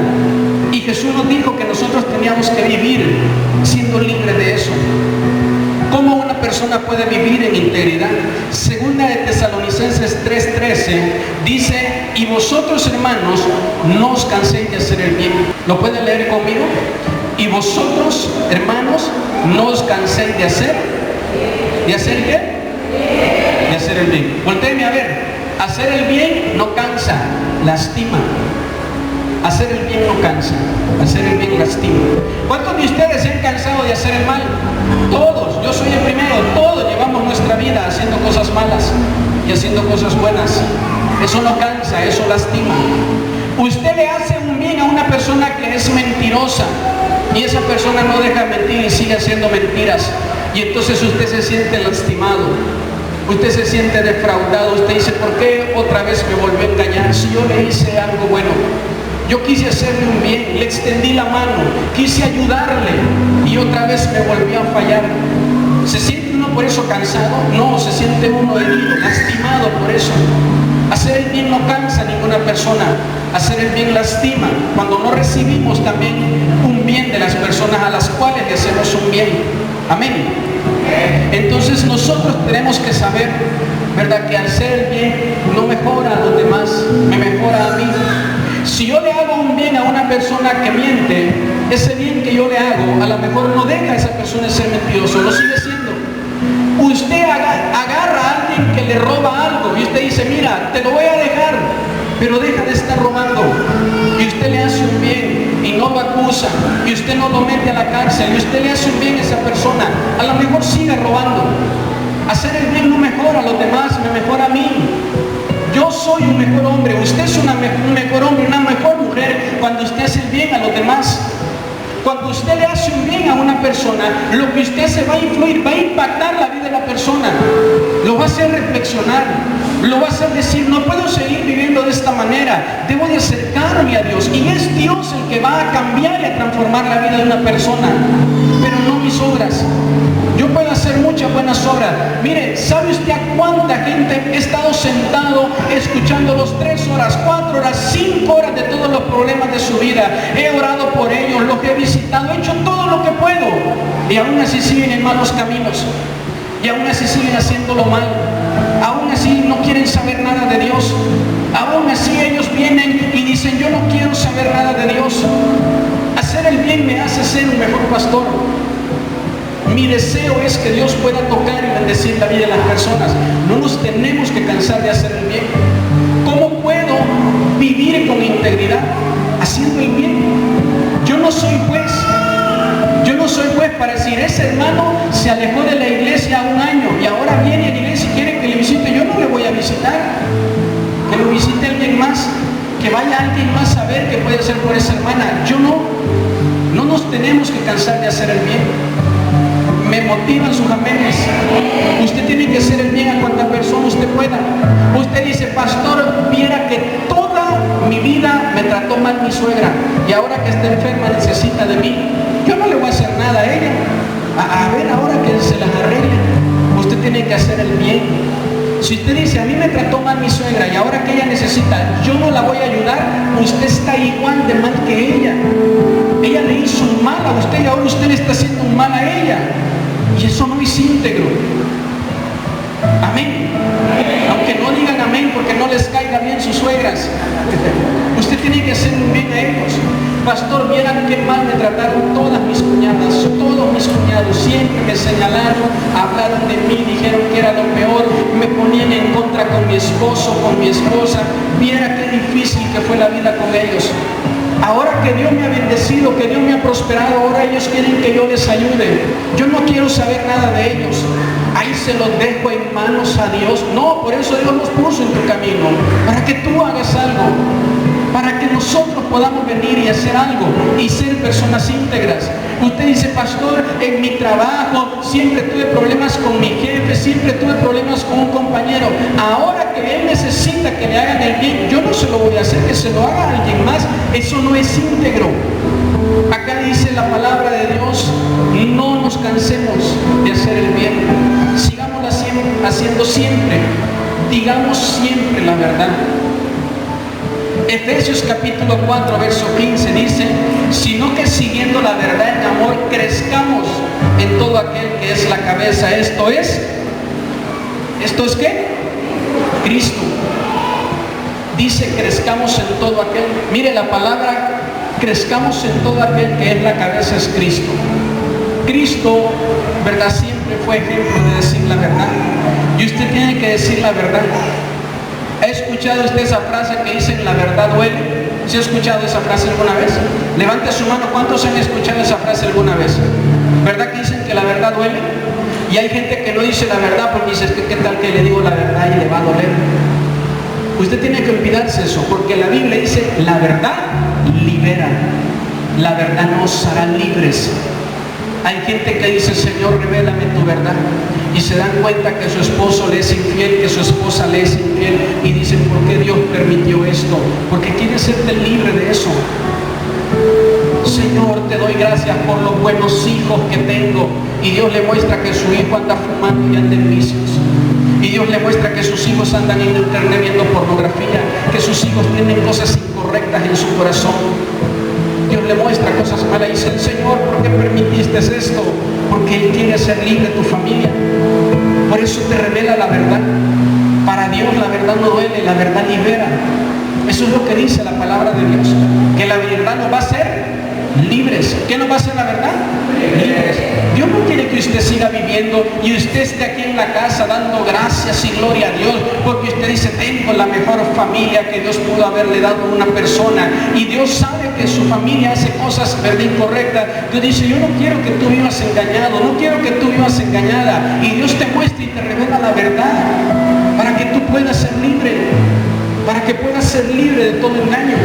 Y Jesús nos dijo que nosotros teníamos que vivir siendo libres de eso. ¿Cómo una persona puede vivir en integridad? Segunda de Tesalonicenses 3:13 dice, y vosotros, hermanos, no os canséis de hacer el bien. ¿Lo pueden leer conmigo? Y vosotros, hermanos, no os canséis de hacer qué? De hacer el bien. Voltéenme a ver. Hacer el bien no cansa, lastima. Hacer el bien no cansa, hacer el bien lastima. ¿Cuántos de ustedes se han cansado de hacer el mal? Todos, yo soy el primero. Todos llevamos nuestra vida haciendo cosas malas y haciendo cosas buenas. Eso no cansa, eso lastima. Usted le hace un bien a una persona que es mentirosa, y esa persona no deja de mentir y sigue haciendo mentiras, y entonces usted se siente lastimado, usted se siente defraudado. Usted dice, ¿por qué otra vez me volvió a engañar? Si yo le hice algo bueno, yo quise hacerle un bien, le extendí la mano, quise ayudarle, y otra vez me volvió a fallar. ¿Se siente uno por eso cansado? No, se siente uno herido, lastimado por eso. Hacer el bien no cansa a ninguna persona, hacer el bien lastima. Cuando no recibimos también un bien de las personas a las cuales le hacemos un bien. Amén. Entonces nosotros tenemos que saber, ¿verdad?, que al hacer el bien no mejora a los demás, me mejora a mí. Si yo le hago un bien a una persona que miente, ese bien que yo le hago a lo mejor no deja a esa persona de ser mentiroso, lo sigue siendo. Usted agarra a alguien que le roba algo y usted dice, mira, te lo voy a dejar, pero deja de estar robando. Y usted le hace un bien y no lo acusa, y usted no lo mete a la cárcel, y usted le hace un bien a esa persona, a lo mejor sigue robando. Hacer el bien no mejora a los demás, me mejora a mí. Yo soy un mejor hombre, usted es un mejor hombre, una mejor mujer cuando usted hace el bien a los demás. Cuando usted le hace un bien a una persona, lo que usted se va a influir, va a impactar la vida de la persona, lo va a hacer reflexionar, lo va a hacer decir, no puedo seguir viviendo de esta manera, debo de acercarme a Dios, y es Dios el que va a cambiar y a transformar la vida de una persona, pero no mis obras. Yo puedo hacer muchas buenas obras. Mire, ¿sabe usted a cuánta gente he estado sentado escuchándolos 3 horas, 4 horas, 5 horas de todos los problemas de su vida? He orado por ellos, los he visitado, he hecho todo lo que puedo, y aún así siguen en malos caminos, y aún así siguen haciéndolo mal, aún así no quieren saber nada de Dios, aún así ellos vienen y dicen, yo no quiero saber nada de Dios. Hacer el bien me hace ser un mejor pastor. Mi deseo es que Dios pueda tocar y bendecir la vida de las personas. No nos tenemos que cansar de hacer el bien. ¿Cómo puedo vivir con integridad? Haciendo el bien. Yo no soy juez. Yo no soy juez para decir, ese hermano se alejó de la iglesia 1 año y ahora viene a la iglesia y quiere que le visite. Yo no le voy a visitar. que vaya alguien más a ver qué puede hacer por esa hermana. Yo no nos tenemos que cansar de hacer el bien. Me motivan sus amenes. Usted tiene que hacer el bien a cuanta persona usted pueda. Usted dice, pastor, viera que toda mi vida me trató mal mi suegra y ahora que está enferma necesita de mí. Yo no le voy a hacer nada a ella. A ver ahora que se las arregle. Usted tiene que hacer el bien. Si usted dice, a mí me trató mal mi suegra y ahora que ella necesita, yo no la voy a ayudar, usted está igual de mal que ella. Ella le hizo un mal a usted y ahora usted le está haciendo un mal a ella. Y eso no es íntegro. Amén. Aunque no digan amén porque no les caiga bien sus suegras. Usted tiene que hacer un bien a ellos. Pastor, vieran qué mal me trataron todas mis cuñadas, todos mis cuñados, siempre me señalaron, hablaron de mí, dijeron que era lo peor, me ponían en contra con mi esposo, con mi esposa. Viera qué difícil que fue la vida con ellos. Ahora que Dios me ha bendecido, que Dios me ha prosperado, ahora ellos quieren que yo les ayude. Yo no quiero saber nada de ellos. Ahí se los dejo en manos a Dios. No, por eso Dios los puso en tu camino, para que tú hagas algo, para que nosotros podamos venir y hacer algo y ser personas íntegras. Usted dice, pastor, en mi trabajo siempre tuve problemas con mi jefe, siempre tuve problemas con un compañero. Ahora que él necesita que le hagan el bien, yo no se lo voy a hacer, que se lo haga a alguien más. Eso no es íntegro. Acá dice la palabra de Dios, no nos cansemos de hacer el bien. Sigamos haciendo siempre, digamos siempre la verdad. Efesios capítulo 4, verso 15 dice, sino que siguiendo la verdad en amor, crezcamos en todo aquel que es la cabeza. ¿Esto es qué? Cristo. Dice, crezcamos en todo aquel. Mire la palabra, crezcamos en todo aquel que es la cabeza, es Cristo. Cristo, ¿verdad? Siempre fue ejemplo de decir la verdad. Y usted tiene que decir la verdad. ¿Ha escuchado usted esa frase que dicen la verdad duele? ¿Sí ha escuchado esa frase alguna vez? Levante su mano, ¿cuántos han escuchado esa frase alguna vez? ¿Verdad que dicen que la verdad duele? Y hay gente que no dice la verdad porque dice, ¿qué tal que le digo la verdad y le va a doler? Usted tiene que olvidarse eso, porque la Biblia dice, la verdad libera, la verdad nos hará libres. Hay gente que dice, Señor, revélame tu verdad, y se dan cuenta que su esposo le es infiel, que su esposa le es infiel, y dicen, ¿por qué Dios permitió esto? Porque quiere hacerte libre de eso. Señor, te doy gracias por los buenos hijos que tengo. Y Dios le muestra que su hijo anda fumando y anda en vicios. Y Dios le muestra que sus hijos andan en internet viendo pornografía, que sus hijos tienen cosas incorrectas en su corazón. Dios le muestra cosas malas y dice, Señor, ¿por qué permitiste esto? Porque Él quiere hacer libre tu familia. Por eso te revela la verdad. Para Dios la verdad no duele, la verdad libera. Eso es lo que dice la palabra de Dios, que la verdad nos va a hacer libres. ¿Qué nos va a hacer la verdad? Libres. Dios no quiere que usted siga viviendo y usted esté aquí en la casa dando gracias y gloria a Dios, porque usted dice, tengo la mejor familia que Dios pudo haberle dado a una persona, y Dios sabe que su familia hace cosas incorrectas. Dios dice, yo no quiero que tú vivas engañado, no quiero que tú vivas engañada, y Dios te muestra y te revela la verdad para que tú puedas ser libre, para que puedas ser libre de todo engaño.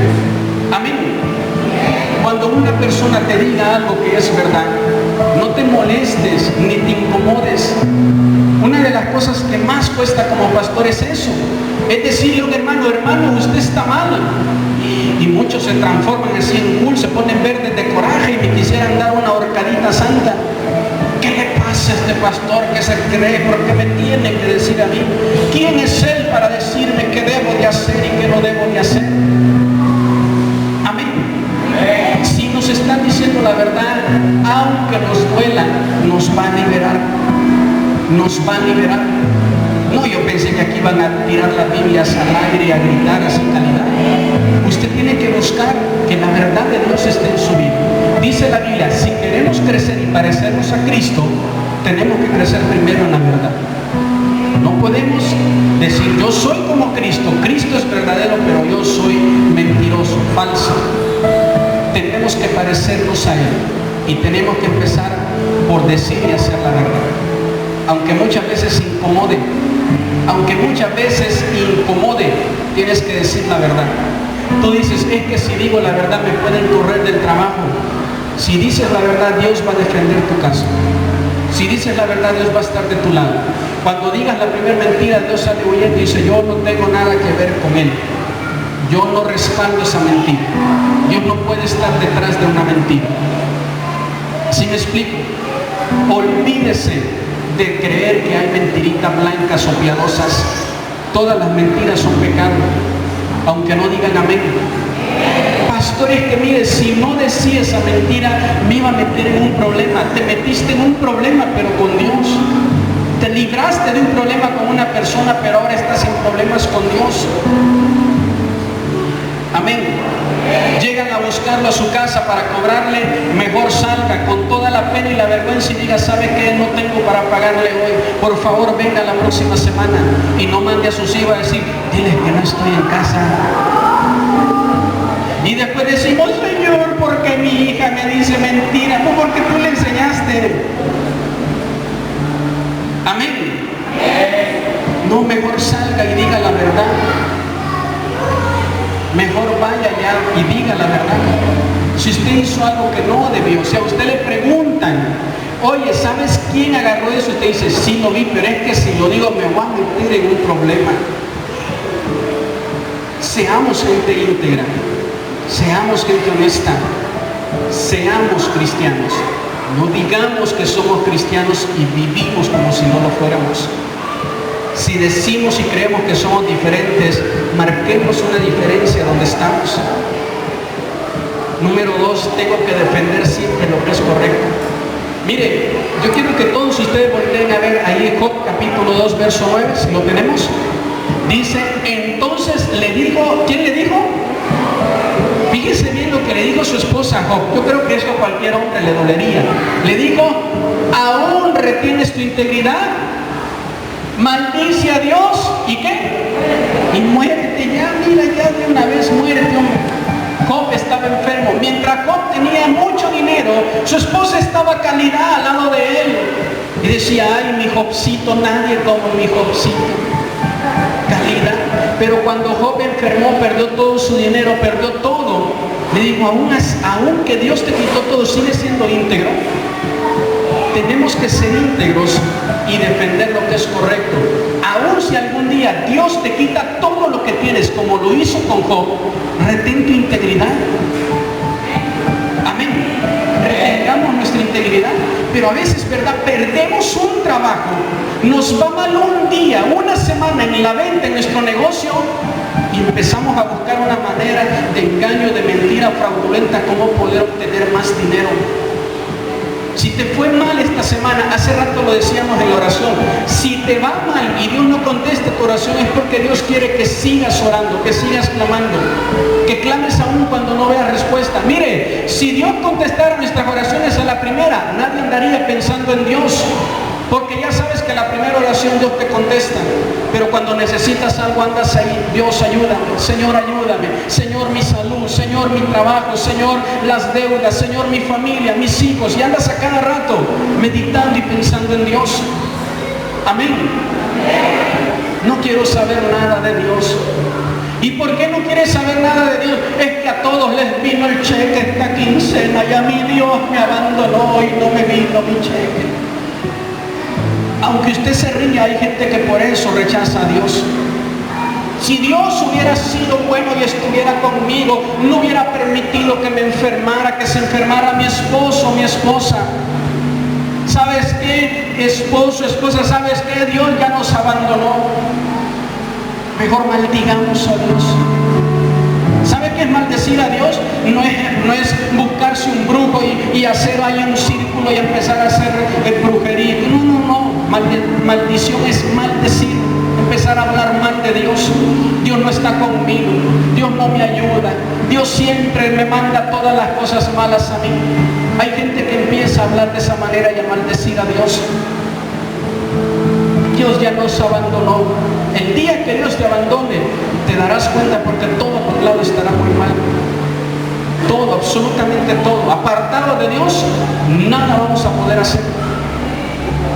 Amén. Cuando una persona te diga algo que es verdad, no te molestes ni te incomodes. Una de las cosas que más cuesta como pastor es eso, es decirle a un hermano, usted está mal. Y muchos se transforman así en cool, se ponen verdes de coraje y me quisieran dar una horcadita santa. ¿Qué le pasa a este pastor que se cree? ¿Por qué me tiene que decir a mí? ¿Quién es él para decirme qué debo de hacer y qué no debo de hacer? Amén. Si nos están diciendo la verdad, aunque nos duela, nos va a liberar. Nos va a liberar. No, yo pensé que aquí van a tirar las Biblias al aire y a gritar así calidad. Usted tiene que buscar que la verdad de Dios esté en su vida. Dice la Biblia, si queremos crecer y parecernos a Cristo, tenemos que crecer primero en la verdad. No podemos decir, yo soy como Cristo, Cristo es verdadero, pero yo soy mentiroso, falso. Tenemos que parecernos a Él y tenemos que empezar por decir y hacer la verdad. Aunque muchas veces incomode, tienes que decir la verdad. Tú dices, es que si digo la verdad me pueden correr del trabajo. Si dices la verdad, Dios va a defender tu caso. Si dices la verdad, Dios va a estar de tu lado. Cuando digas la primera mentira, Dios sale huyendo y dice, yo no tengo nada que ver con él. Yo no respaldo esa mentira. Dios no puede estar detrás de una mentira. ¿Sí me explico? Olvídese de creer que hay mentiritas blancas o piadosas. Todas las mentiras son pecado, aunque no digan amén. Pastor, es que mire, si no decía esa mentira, me iba a meter en un problema. Te metiste en un problema, pero con Dios. Te libraste de un problema con una persona, pero ahora estás en problemas con Dios. Amén. Llegan a buscarlo a su casa para cobrarle, mejor salga con toda la pena y la vergüenza y diga, ¿sabe qué? No tengo para pagarle hoy, por favor venga la próxima semana. Y no mande a sus hijos a decir, dile que no estoy en casa. Y después decimos, Señor, porque mi hija me dice mentira, no porque tú le enseñaste. Amén. No, mejor salga y diga la verdad. Mejor vaya ya y diga la verdad. Si usted hizo algo que no debió, si a usted le preguntan, oye, ¿sabes quién agarró eso? Usted dice, sí lo vi, pero es que si lo digo me voy a meter en un problema. Seamos gente íntegra, seamos gente honesta, seamos cristianos. No digamos que somos cristianos y vivimos como si no lo fuéramos. Si decimos y creemos que somos diferentes, marquemos una diferencia donde estamos. Número 2, tengo que defender siempre lo que es correcto. Mire, yo quiero que todos ustedes volteen a ver ahí en Job capítulo 2, verso 9, si lo tenemos. Dice, entonces le dijo, ¿quién le dijo? Fíjese bien lo que le dijo su esposa a Job. Yo creo que eso a cualquier hombre le dolería. Le dijo, ¿aún retienes tu integridad? Maldice a Dios, ¿y qué? Y muérete ya, mira, ya de una vez muérete, hombre. Job estaba enfermo. Mientras Job tenía mucho dinero, su esposa estaba calidad al lado de él. Y decía, ay, mi Jobcito, nadie como mi Jobcito. Calidad. Pero cuando Job enfermó, perdió todo su dinero, perdió todo. Le dijo, aún que Dios te quitó todo, sigue siendo íntegro. Tenemos que ser íntegros y defender lo que es correcto. Aún si algún día Dios te quita todo lo que tienes, como lo hizo con Job, retén tu integridad. Amén. Retengamos nuestra integridad. Pero a veces, ¿verdad? Perdemos un trabajo, nos va mal un día, una semana en la venta, en nuestro negocio, y empezamos a buscar una manera de engaño, de mentira fraudulenta, cómo poder obtener más dinero. Si te fue mal esta semana, hace rato lo decíamos en la oración, si te va mal y Dios no contesta tu oración, es porque Dios quiere que sigas orando, que sigas clamando, que clames aún cuando no veas respuesta. Mire, si Dios contestara nuestras oraciones a la primera, nadie andaría pensando en Dios, porque ya sabes que la primera oración Dios te contesta. Pero cuando necesitas algo andas ahí, Dios ayúdame, Señor ayúdame, Señor mi salud, Señor mi trabajo, Señor las deudas, Señor mi familia, mis hijos, y andas a cada rato meditando y pensando en Dios. Amén. No quiero saber nada de Dios. ¿Y por qué no quieres saber nada de Dios? Es que a todos les vino el cheque esta quincena y a mí Dios me abandonó y no me vino mi cheque. Aunque usted se ría, hay gente que por eso rechaza a Dios. Si Dios hubiera sido bueno y estuviera conmigo, no hubiera permitido que me enfermara, que se enfermara mi esposo, mi esposa. ¿Sabes qué? Esposo, esposa, ¿sabes qué? Dios ya nos abandonó. Mejor maldigamos a Dios. ¿Sabe qué es maldecir a Dios? No es buscarse un brujo y hacer ahí un círculo y empezar a hacer brujería. No. Maldición es maldecir, empezar a hablar mal de Dios. Dios no está conmigo, Dios no me ayuda, Dios siempre me manda todas las cosas malas a mí. Hay gente que empieza a hablar de esa manera y a maldecir a Dios. Dios ya nos abandonó. El día que Dios te abandone, te darás cuenta, porque todo a tu lado estará muy mal. Todo, absolutamente todo. Apartado de Dios, nada vamos a poder hacer.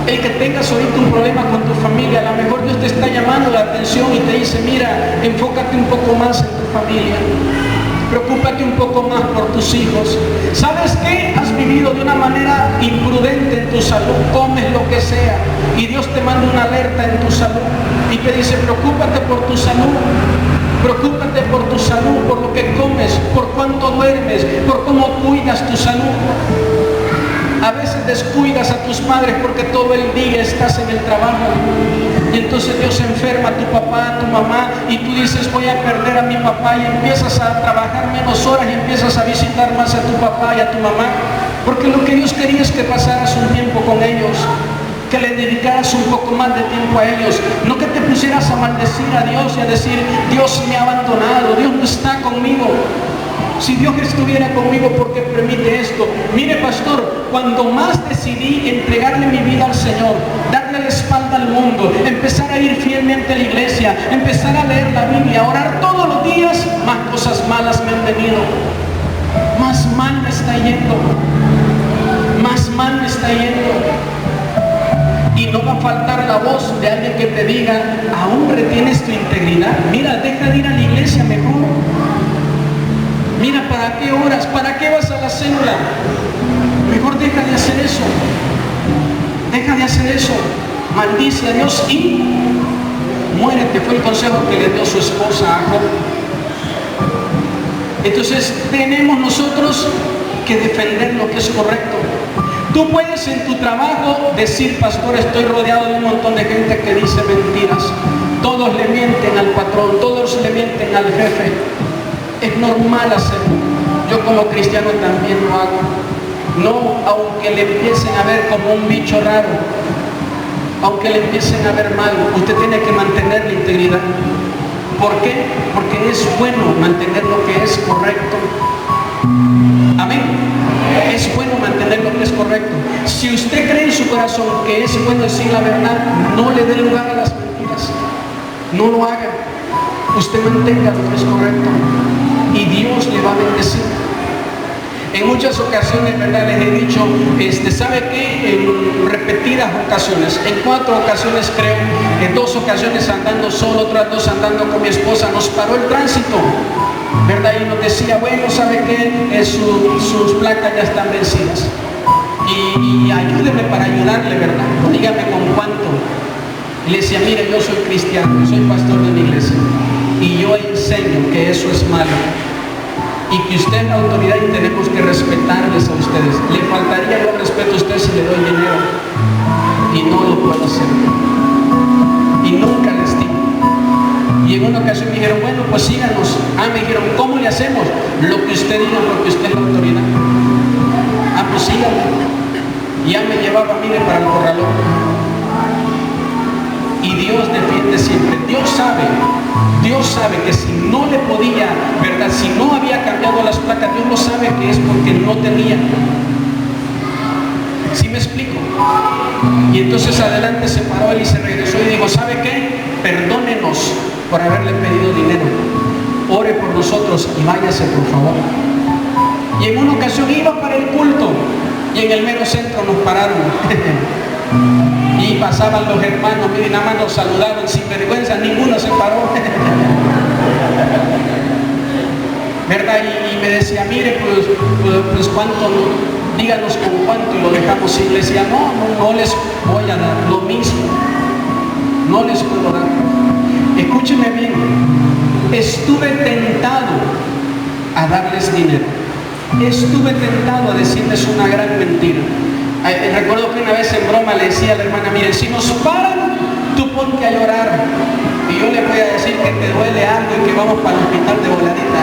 El que tengas ahorita un problema con tu familia, a lo mejor Dios te está llamando la atención y te dice, mira, enfócate un poco más en tu familia. Preocúpate un poco más por tus hijos. ¿Sabes qué? Has vivido de una manera imprudente en tu salud, comes lo que sea y Dios te manda una alerta en tu salud y te dice, preocúpate por tu salud. Preocúpate por tu salud, por lo que comes, por cuánto duermes, por cómo cuidas tu salud. A veces descuidas a tus padres porque todo el día estás en el trabajo y entonces Dios enferma a tu papá, a tu mamá y tú dices, voy a perder a mi papá, y empiezas a trabajar menos horas y empiezas a visitar más a tu papá y a tu mamá, porque lo que Dios quería es que pasaras un tiempo con ellos, que le dedicaras un poco más de tiempo a ellos, no que te pusieras a maldecir a Dios y a decir, Dios me ha abandonado, Dios no está conmigo. Si Dios estuviera conmigo, ¿por qué permite esto? Mire, pastor, cuando más decidí entregarle mi vida al Señor, darle la espalda al mundo, empezar a ir fielmente a la iglesia, empezar a leer la Biblia, a orar todos los días, más cosas malas me han venido. Más mal me está yendo. Más mal me está yendo. Y no va a faltar la voz de alguien que te diga, aún retienes tu integridad. Mira, deja de ir a la iglesia mejor. Mira, ¿para qué oras? ¿Para qué vas a la célula? Mejor deja de hacer eso. Deja de hacer eso. Maldice a Dios y muérete. Fue el consejo que le dio su esposa a Job. Entonces tenemos nosotros que defender lo que es correcto. Tú puedes en tu trabajo decir, pastor, estoy rodeado de un montón de gente que dice mentiras. Todos le mienten al patrón, todos le mienten al jefe. Es normal hacerlo. Yo como cristiano también lo hago. No, aunque le empiecen a ver como un bicho raro, aunque le empiecen a ver mal, usted tiene que mantener la integridad. ¿Por qué? Porque es bueno mantener lo que es correcto. Amén. Es bueno mantener lo que es correcto. Si usted cree en su corazón que es bueno decir la verdad, no le dé lugar a las mentiras. No lo haga. Usted mantenga lo que es correcto y Dios le va a bendecir. En muchas ocasiones, ¿verdad? Les he dicho, ¿sabe qué? En repetidas ocasiones, en 4 ocasiones creo, en 2 ocasiones andando solo, otras 2 andando con mi esposa, nos paró el tránsito, ¿verdad? Y nos decía, bueno, ¿sabe qué? Sus placas ya están vencidas. Y ayúdeme para ayudarle, ¿verdad? Dígame con cuánto. Y le decía, mire, yo soy cristiano, soy pastor de una iglesia y yo enseño que eso es malo y que usted es la autoridad y tenemos que respetarles a ustedes. Le faltaría yo respeto a usted si le doy dinero y no lo puedo hacer y nunca les digo. Y en una ocasión me dijeron, bueno, pues síganos. Me dijeron, ¿cómo le hacemos? Lo que usted diga, porque usted es la autoridad. Pues síganme. Y ya me llevaba, mire, para el corralón. Y Dios defiende siempre. Dios sabe que si no le podía, ¿verdad? Si no había cambiado las placas, Dios lo sabe que es porque no tenía. ¿Sí me explico? Y entonces adelante se paró él y se regresó y dijo, ¿sabe qué? Perdónenos por haberle pedido dinero. Ore por nosotros y váyase, por favor. Y en una ocasión iba para el culto y en el mero centro nos pararon. Y pasaban los hermanos, miren, nada más nos saludaban sin vergüenza, ninguno se paró. ¿Verdad? Y me decía, mire, pues cuánto, díganos con cuánto, y lo dejamos. Y le decía, no les voy a dar lo mismo, no les puedo dar. Escúcheme bien, estuve tentado a darles dinero, estuve tentado a decirles una gran mentira. Recuerdo que una vez en broma le decía a la hermana, miren, si nos paran, tú ponte a llorar y yo le voy a decir que te duele algo y que vamos para el hospital de voladita.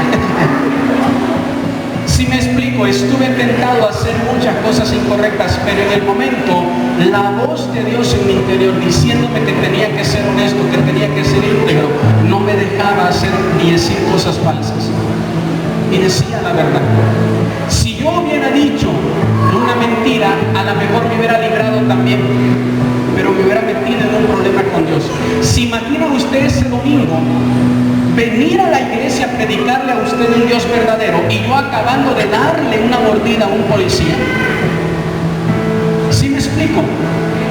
Si me explico, estuve tentado a hacer muchas cosas incorrectas, pero en el momento la voz de Dios en mi interior diciéndome que tenía que ser honesto, que tenía que ser íntegro, no me dejaba hacer ni decir cosas falsas y decía la verdad. Si yo hubiera dicho una mentira, a lo mejor me hubiera librado también, pero me hubiera metido en un problema con Dios. ¿Se imagina usted ese domingo venir a la iglesia a predicarle a usted un Dios verdadero y yo acabando de darle una mordida a un policía? ¿Sí me explico?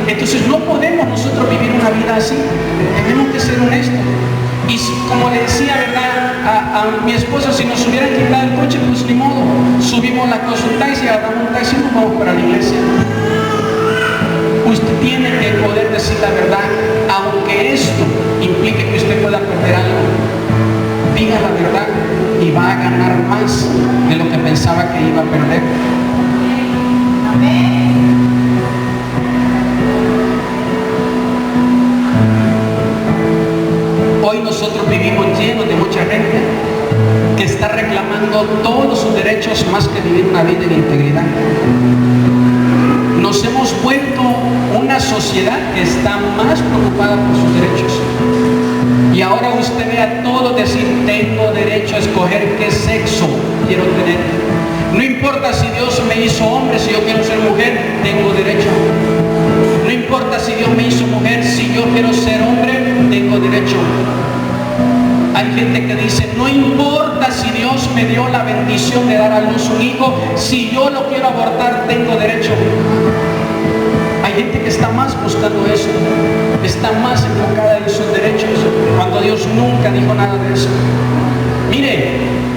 Entonces Entonces no podemos nosotros vivir una vida así, tenemos que ser honestos. Y como le decía, ¿verdad? A mi esposa, si nos hubieran quitado el coche, pues ni modo, subimos la consultancia, agarramos un taxi y nos vamos para la iglesia. Usted tiene que poder decir la verdad, aunque esto implique que usted pueda perder algo. Diga la verdad y va a ganar más de lo que pensaba que iba a perder. Hoy nosotros vivimos llenos de mucha gente que está reclamando todos sus derechos más que vivir una vida en integridad. Nos hemos vuelto una sociedad que está más preocupada por sus derechos. Y ahora usted ve a todos decir, tengo derecho a escoger qué sexo quiero tener. No importa si Dios me hizo hombre, si yo quiero ser mujer, tengo derecho. No importa si Dios me hizo mujer, si yo quiero ser hombre, tengo derecho. Hay gente que dice, no importa si Dios me dio la bendición de dar a luz un hijo, si yo lo quiero abortar, tengo derecho. Hay gente que está más buscando eso, está más enfocada en sus derechos, cuando Dios nunca dijo nada de eso. Mire,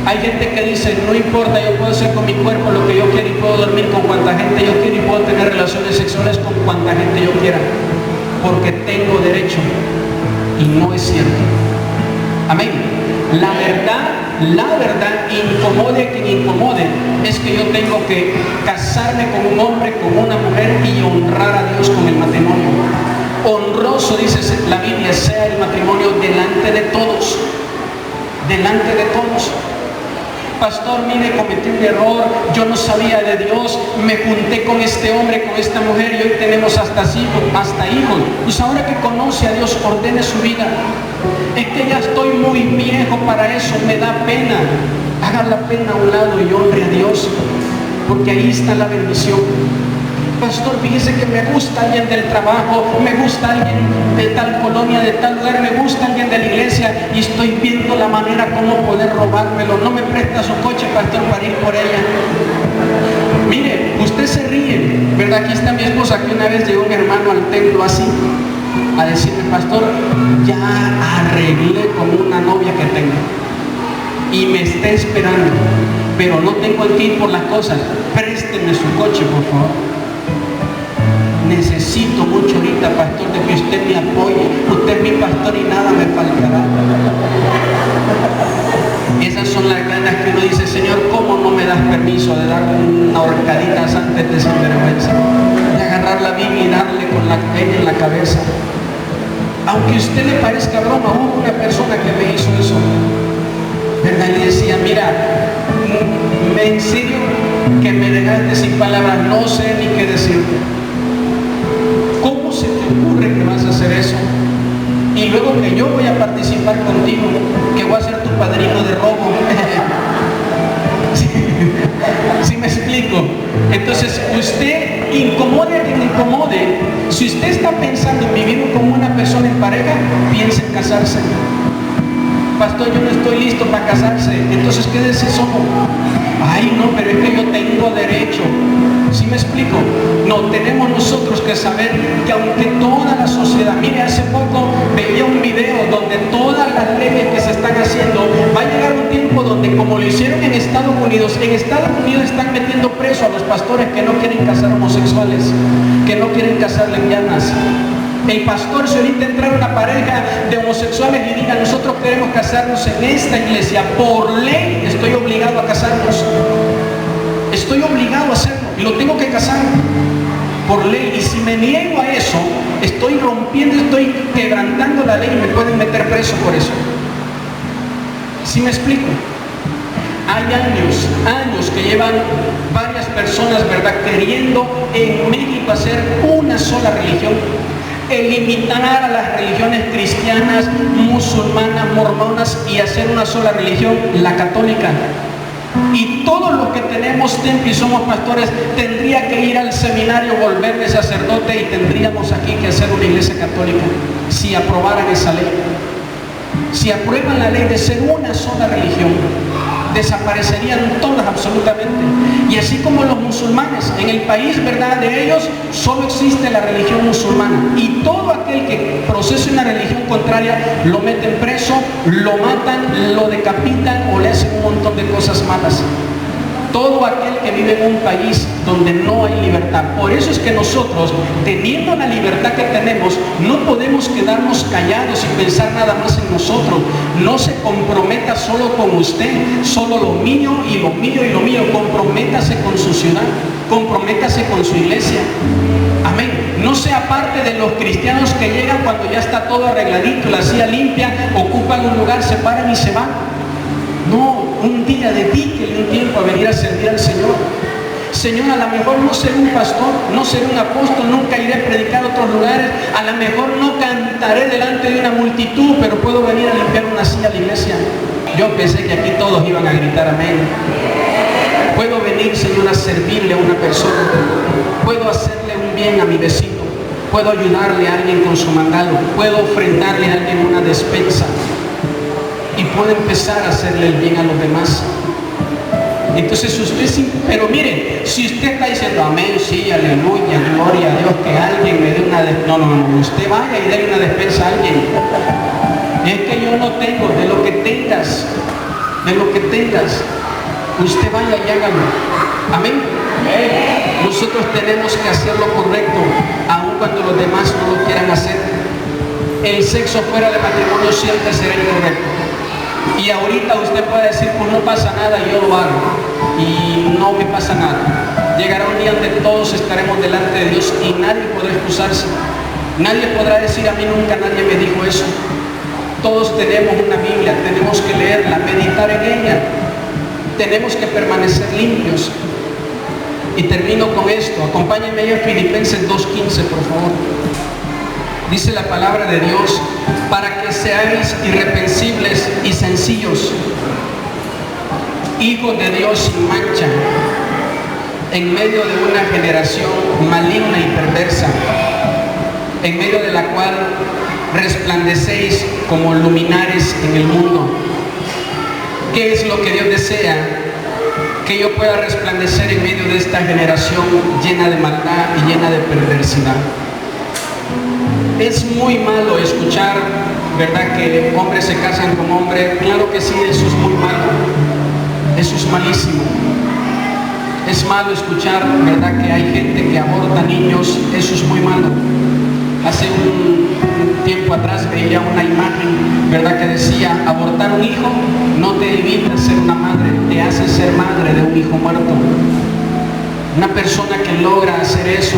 hay gente que dice, no importa, yo puedo hacer con mi cuerpo lo que yo quiera y puedo dormir con cuanta gente yo quiera y puedo tener relaciones sexuales con cuanta gente yo quiera, porque tengo derecho. Y no es cierto. Amén. La verdad, incomode a quien incomode, es que yo tengo que casarme con un hombre, con una mujer y honrar a Dios con el matrimonio. Honroso, dice la Biblia, sea el matrimonio delante de todos. Delante de todos. Pastor, mire, cometí un error, yo no sabía de Dios, me junté con este hombre, con esta mujer y hoy tenemos hasta hijos. Pues ahora que conoce a Dios, ordene su vida. Es que ya estoy muy viejo para eso, me da pena. Haga la pena a un lado y honre a Dios, porque ahí está la bendición. Pastor, fíjese que me gusta alguien del trabajo, me gusta alguien de tal colonia, de tal lugar, me gusta alguien de la iglesia y estoy viendo la manera como poder robármelo. No me presta su coche, pastor, para ir por ella. Mire, usted se ríe, ¿verdad? Aquí está mi esposa, que una vez llegó un hermano al templo así, a decirme, pastor, ya arreglé con una novia que tengo y me está esperando, pero no tengo el tiempo por las cosas, présteme su coche, por favor. Necesito mucho ahorita, pastor, de que usted me apoye. Usted es mi pastor y nada me faltará. Esas son las ganas que uno dice, Señor, ¿cómo no me das permiso de darle una horcadita antes de sinvergüenza? De agarrar la Biblia y darle con ella en la cabeza. Aunque a usted le parezca broma, hubo una persona que me hizo eso, ¿verdad? Y le decía, mira, en serio que me dejaste sin palabras, no sé ni qué decirte. ¿Cómo se te ocurre que vas a hacer eso? Y luego que yo voy a participar contigo, que voy a ser tu padrino de robo. ¿Sí me explico? Entonces, usted incomode a quien incomode. Si usted está pensando en vivir como una persona en pareja, piense en casarse. Pastor, yo no estoy listo para casarse. Entonces quédese solo. Ay, no, pero es que yo tengo derecho. ¿Sí me explico? No, tenemos nosotros que saber que aunque toda la sociedad, mire, hace poco veía un video donde todas las leyes que se están haciendo, va a llegar un tiempo donde, como lo hicieron en Estados Unidos están metiendo preso a los pastores que no quieren casar homosexuales, que no quieren casar lesbianas. El pastor, si ahorita entra una pareja de homosexuales y diga, nosotros queremos casarnos en esta iglesia, por ley estoy obligado a casarnos. Estoy obligado a hacerlo y lo tengo que casar por ley. Y si me niego a eso, estoy rompiendo, estoy quebrantando la ley y me pueden meter preso por eso. ¿Sí me explico? Hay años que llevan varias personas, ¿verdad?, queriendo en México hacer una sola religión, eliminar a las religiones cristianas, musulmanas, mormonas y hacer una sola religión, la católica. Y todos los que tenemos templo y somos pastores tendría que ir al seminario, volverme sacerdote y tendríamos aquí que hacer una iglesia católica si aprobaran esa ley. Si aprueban la ley de ser una sola religión, desaparecerían todas absolutamente. Y así como los musulmanes, en el país, ¿verdad?, de ellos solo existe la religión musulmana, y todo aquel que procese una religión contraria lo meten preso, lo matan, lo decapitan o le hacen un montón de cosas malas. Todo aquel que vive en un país donde no hay libertad. Por eso es que nosotros, teniendo la libertad que tenemos, no podemos quedarnos callados y pensar nada más en nosotros. No se comprometa solo con usted, solo lo mío y lo mío y lo mío. Comprométase con su ciudad, comprométase con su iglesia. Amén. No sea parte de los cristianos que llegan cuando ya está todo arregladito, la silla limpia, ocupan un lugar, se paran y se van. No, un día dedíquele un tiempo a venir a servir al Señor. Señor, a lo mejor no seré un pastor, no seré un apóstol, nunca iré a predicar a otros lugares, a lo mejor no cantaré delante de una multitud, pero puedo venir a limpiar una silla a la iglesia. Yo pensé que aquí todos iban a gritar amén. Puedo venir, Señor, a servirle a una persona, puedo hacerle un bien a mi vecino, puedo ayudarle a alguien con su mandado, puedo ofrendarle a alguien una despensa. Y puede empezar a hacerle el bien a los demás. Entonces usted, pero mire, si usted está diciendo amén, sí, aleluya, gloria a Dios, que alguien me dé una despensa. No, usted vaya y dé una despensa a alguien. Es que yo no tengo, de lo que tengas, usted vaya y hágalo. Amén. Nosotros tenemos que hacer lo correcto, aun cuando los demás no lo quieran hacer. El sexo fuera de matrimonio siempre será incorrecto. Y ahorita usted puede decir, pues no pasa nada, yo lo hago y no me pasa nada. Llegará un día donde todos estaremos delante de Dios y nadie podrá excusarse. Nadie podrá decir, a mí nunca nadie me dijo eso. Todos tenemos una Biblia, tenemos que leerla, meditar en ella. Tenemos que permanecer limpios. Y termino con esto. Acompáñenme a Filipenses 2:15, por favor. Dice la palabra de Dios, para que seáis irreprensibles y sencillos, hijos de Dios sin mancha, en medio de una generación maligna y perversa, en medio de la cual resplandecéis como luminares en el mundo. ¿Qué es lo que Dios desea? Que yo pueda resplandecer en medio de esta generación llena de maldad y llena de perversidad. Es muy malo escuchar, ¿verdad?, que hombres se casan con hombres. Claro que sí, eso es muy malo. Eso es malísimo. Es malo escuchar, ¿verdad?, que hay gente que aborta niños. Eso es muy malo. Hace un tiempo atrás veía una imagen, ¿verdad?, que decía, abortar un hijo no te evita ser una madre, te hace ser madre de un hijo muerto. Una persona que logra hacer eso,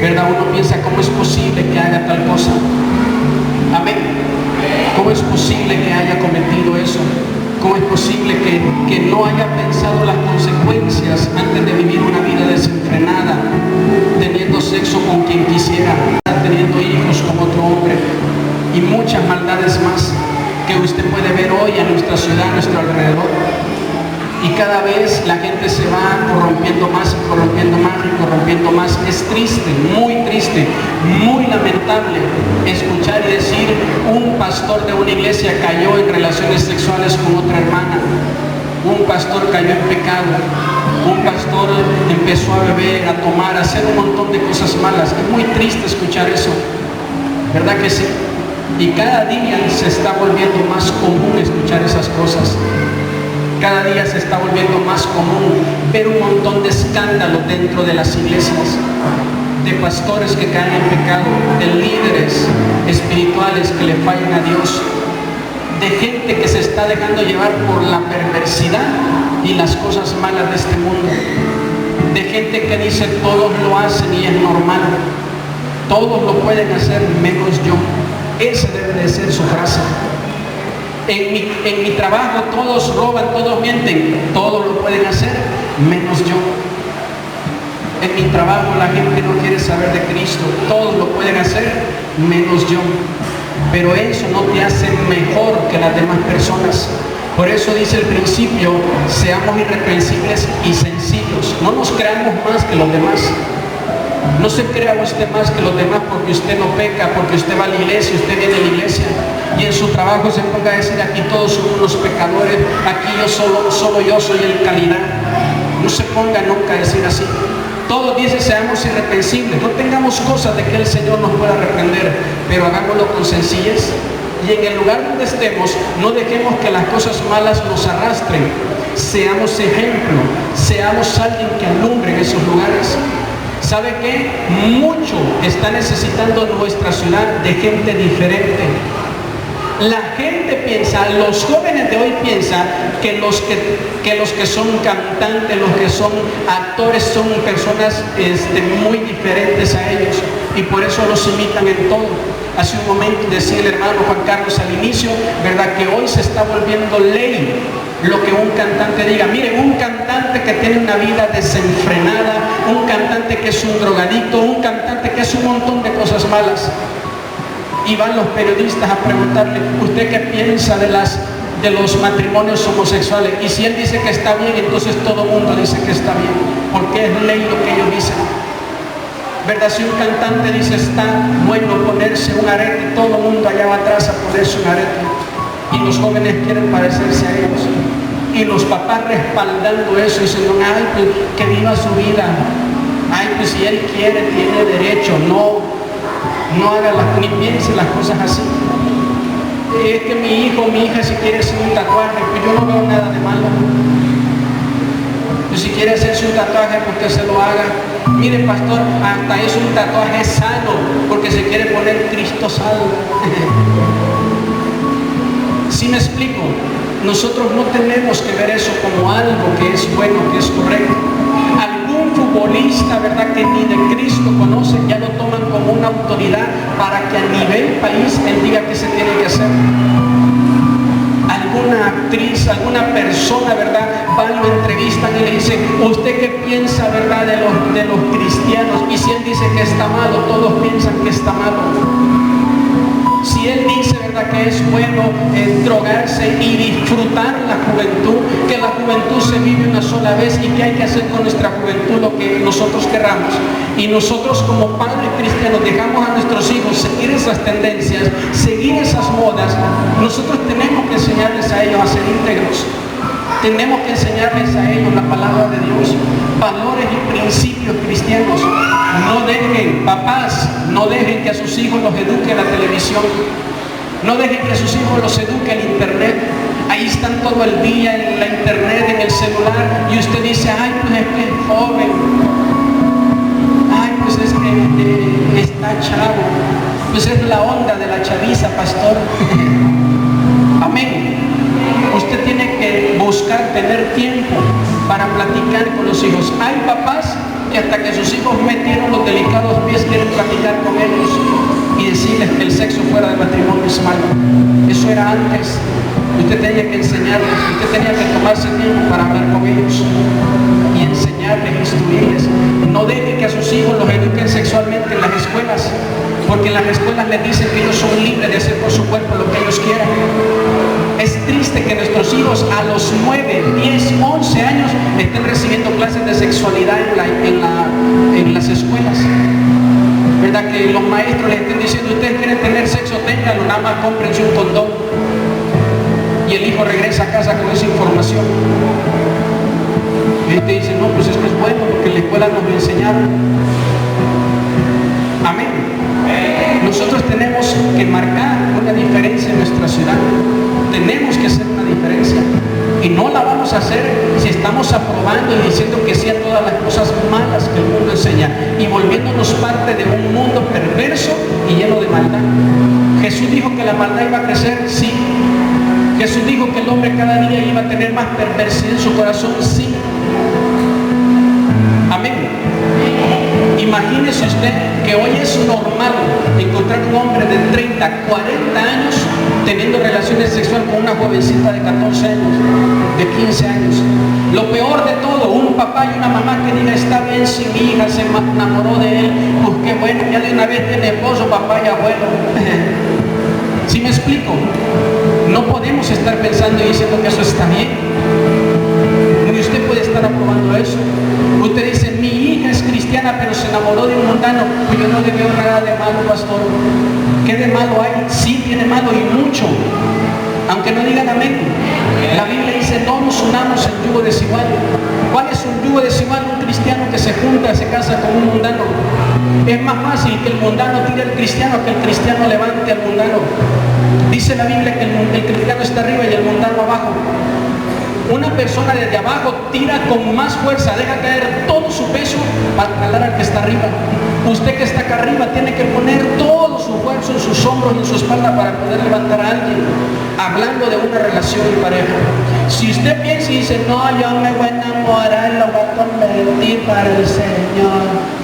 ¿verdad?, uno piensa, ¿cómo es posible que haga tal cosa? Amén. ¿Cómo es posible que haya cometido eso? ¿Cómo es posible que no haya pensado las consecuencias antes de vivir una vida desenfrenada, teniendo sexo con quien quisiera, teniendo hijos con otro hombre y muchas maldades más que usted puede ver hoy en nuestra ciudad, a nuestro alrededor? Y cada vez la gente se va corrompiendo más y corrompiendo más y corrompiendo más. Es triste, muy lamentable escuchar y decir, un pastor de una iglesia cayó en relaciones sexuales con otra hermana, un pastor cayó en pecado, un pastor empezó a beber, a tomar, a hacer un montón de cosas malas. Es muy triste escuchar eso, ¿verdad que sí? Y cada día se está volviendo más común escuchar esas cosas. Cada día se está volviendo más común ver un montón de escándalos dentro de las iglesias, de pastores que caen en pecado, de líderes espirituales que le fallan a Dios, de gente que se está dejando llevar por la perversidad y las cosas malas de este mundo, de gente que dice todos lo hacen y es normal, todos lo pueden hacer menos yo. Esa debe de ser su frase. En mi trabajo todos roban, todos mienten, todos lo pueden hacer, menos yo. En mi trabajo la gente no quiere saber de Cristo, todos lo pueden hacer, menos yo. Pero eso no te hace mejor que las demás personas. Por eso dice el principio, seamos irreprensibles y sencillos. No nos creamos más que los demás. No se crea usted más que los demás porque usted no peca, porque usted va a la iglesia, usted viene a la iglesia y en su trabajo se ponga a decir aquí todos son unos pecadores, aquí solo yo soy el calidad. No se ponga nunca a decir así. Todos dicen seamos irreprensibles, no tengamos cosas de que el Señor nos pueda reprender, pero hagámoslo con sencillez. Y en el lugar donde estemos, no dejemos que las cosas malas nos arrastren. Seamos ejemplo, seamos alguien que alumbre en esos lugares. ¿Sabe qué? Mucho está necesitando nuestra ciudad de gente diferente. La gente piensa, los jóvenes de hoy piensan que los que son cantantes, los que son actores son personas muy diferentes a ellos y por eso los imitan en todo. Hace un momento decía el hermano Juan Carlos al inicio, ¿verdad? Que hoy se está volviendo ley lo que un cantante diga. Miren, un cantante que tiene una vida desenfrenada, un cantante que es un drogadicto, un cantante que es un montón de cosas malas. Y van los periodistas a preguntarle, ¿usted qué piensa de los matrimonios homosexuales? Y si él dice que está bien, entonces todo el mundo dice que está bien, porque es ley lo que ellos dicen. ¿Verdad? Si un cantante dice está bueno ponerse un arete, todo el mundo allá va atrás a ponerse un arete. Y los jóvenes quieren parecerse a ellos. Y los papás respaldando eso, diciendo, ay, pues que viva su vida. Ay, pues si él quiere, tiene derecho. No haga ni piense las cosas así. Es que mi hijo o mi hija si quiere hacer un tatuaje, pues yo no veo nada de malo. Pues si quiere hacerse un tatuaje, pues que se lo haga. Mire, pastor, hasta es un tatuaje sano, porque se quiere poner Cristo salva. ¿Sí me explico? Nosotros no tenemos que ver eso como algo que es bueno, que es correcto. Algún futbolista, ¿verdad?, que ni de Cristo conoce, ya lo toman como una autoridad para que a nivel país él diga qué se tiene que hacer. Alguna actriz, alguna persona, ¿verdad?, van, lo entrevistan y le dicen, ¿usted qué piensa, verdad, de los cristianos? Y si él dice que está malo, todos piensan que está malo. Si él dice, ¿verdad?, que es bueno drogarse y disfrutar la juventud, que la juventud se vive una sola vez y que hay que hacer con nuestra juventud lo que nosotros querramos, y nosotros como padres cristianos dejamos a nuestros hijos seguir esas tendencias, seguir esas modas, nosotros tenemos que enseñarles a ellos a ser íntegros. Tenemos que enseñarles a ellos la palabra de Dios, valores y principios cristianos. No dejen, papás, no dejen que a sus hijos los eduque la televisión. No dejen que a sus hijos los eduque el internet. Ahí están todo el día en la internet, en el celular, y usted dice, ay, pues es que es joven. Ay, pues es que está chavo. Pues es la onda de la chaviza, pastor. Amén. Usted tiene que buscar tener tiempo para platicar con los hijos. Hay papás que hasta que sus hijos metieron los delicados pies quieren platicar con ellos y decirles que el sexo fuera del matrimonio es malo. Eso era antes. Usted tenía que enseñarles, usted tenía que tomarse tiempo para hablar con ellos y enseñarles, instruirles. No deje que a sus hijos los eduquen sexualmente en las escuelas, porque en las escuelas les dicen que ellos son libres de hacer por su cuerpo lo que ellos quieran. Es triste que nuestros hijos a los 9, 10, 11 años estén recibiendo clases de sexualidad en las escuelas. ¿Verdad? Que los maestros les estén diciendo, ustedes quieren tener sexo, ténganlo, nada más cómprense un condón. Y el hijo regresa a casa con esa información. Y te dice, no, pues es que es bueno porque en la escuela nos lo enseñaron. Amén. Nosotros tenemos que marcar una diferencia en nuestra ciudad. Tenemos que hacer una diferencia. Y no la vamos a hacer si estamos aprobando y diciendo que sí a todas las cosas malas que el mundo enseña y volviéndonos parte de un mundo perverso y lleno de maldad. Jesús dijo que la maldad iba a crecer, sí. Jesús dijo que el hombre cada día iba a tener más perversidad en su corazón, sí. Amén. Imagínese usted que hoy es normal encontrar un hombre de 30, 40 años teniendo relaciones sexuales con una jovencita de 14 años, de 15 años. Lo peor de todo, un papá y una mamá que diga, está bien si mi hija se enamoró de él, pues qué bueno, ya de una vez tiene esposo, papá y abuelo. ¿Sí me explico? No podemos estar pensando y diciendo que eso está bien. Ni usted puede estar aprobando eso. Usted dice, mi hija es cristiana, pero se enamoró de un mundano. Pues yo no le veo nada de malo, pastor. ¿Qué de malo hay? Sí, tiene malo y mucho. Aunque no digan amén. La Biblia dice, no nos unamos en yugo desigual. ¿Cuál es un yugo desigual? Un cristiano que se junta, se casa con un mundano. Es más fácil que el mundano tire al cristiano que el cristiano levante al mundano. Dice la Biblia que el cristiano está arriba y el mundano abajo. Una persona desde abajo tira con más fuerza, deja caer todo su peso para jalar al que está arriba. Usted que está acá arriba tiene que poner todo su esfuerzo en sus hombros y en su espalda para poder levantar a alguien. Hablando de una relación de pareja. Si usted piensa y dice, no, yo me voy a enamorar, lo voy a convertir para el Señor.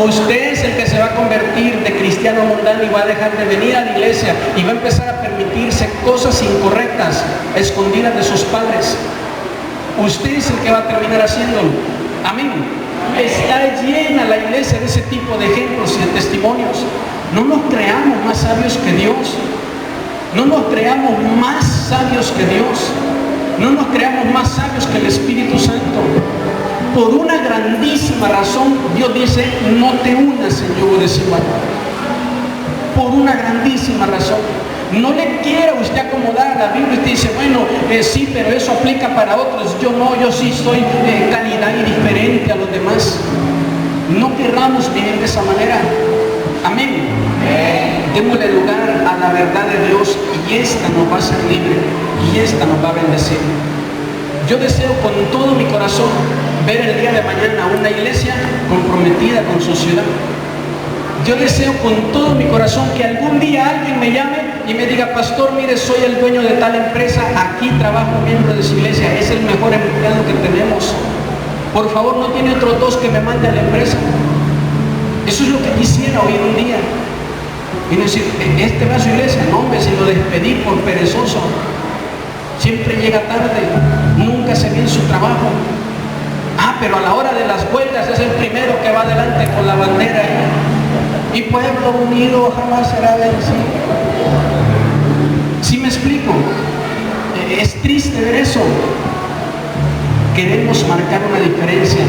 Usted es el que se va a convertir de cristiano mundano y va a dejar de venir a la iglesia y va a empezar a permitirse cosas incorrectas, escondidas de sus padres. Usted es el que va a terminar haciéndolo. Amén. Está llena la iglesia de ese tipo de ejemplos y de testimonios. No nos creamos más sabios que Dios. No nos creamos más sabios que Dios. No nos creamos más sabios que el Espíritu Santo. Por una grandísima razón, Dios dice, no te unas en yugo desigual. Por una grandísima razón. No le quiera usted acomodar a la Biblia. Usted dice, bueno, sí, pero eso aplica para otros. Yo no, yo sí soy de calidad y diferente a los demás. No querramos vivir de esa manera. Amén. Démosle lugar a la verdad de Dios y esta nos va a hacer libre y esta nos va a bendecir. Yo deseo con todo mi corazón ver el día de mañana una iglesia comprometida con su ciudad. Yo deseo con todo mi corazón que algún día alguien me llame y me diga, pastor, mire, soy el dueño de tal empresa, aquí trabajo miembro de su iglesia, es el mejor empleado que tenemos. Por favor, no tiene otros dos que me mande a la empresa. Eso es lo que quisiera oír un día. Y decir, este va a su iglesia, no, hombre, si lo despedí por perezoso. Siempre llega tarde, nunca se ve en su trabajo. Ah, pero a la hora de las huelgas es el primero que va adelante con la bandera ahí. Y pueblo unido jamás será vencido. ¿Sí me explico? Es triste ver eso. Queremos marcar una diferencia,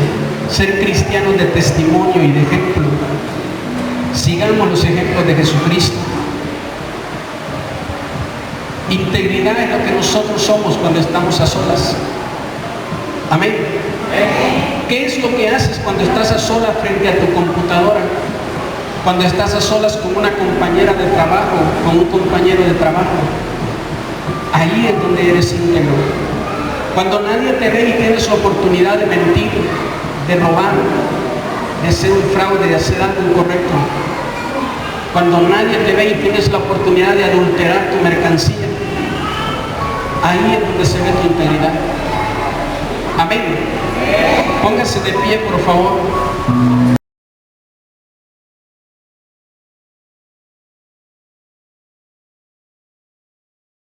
ser cristianos de testimonio y de ejemplo. Sigamos los ejemplos de Jesucristo. Integridad es lo que nosotros somos cuando estamos a solas. Amén. ¿Qué es lo que haces cuando estás a solas frente a tu computadora? Cuando estás a solas con una compañera de trabajo, con un compañero de trabajo. Ahí es donde eres íntegro. Cuando nadie te ve y tienes la oportunidad de mentir, de robar, de hacer un fraude, de hacer algo incorrecto. Cuando nadie te ve y tienes la oportunidad de adulterar tu mercancía. Ahí es donde se ve tu integridad. Amén. Póngase de pie, por favor.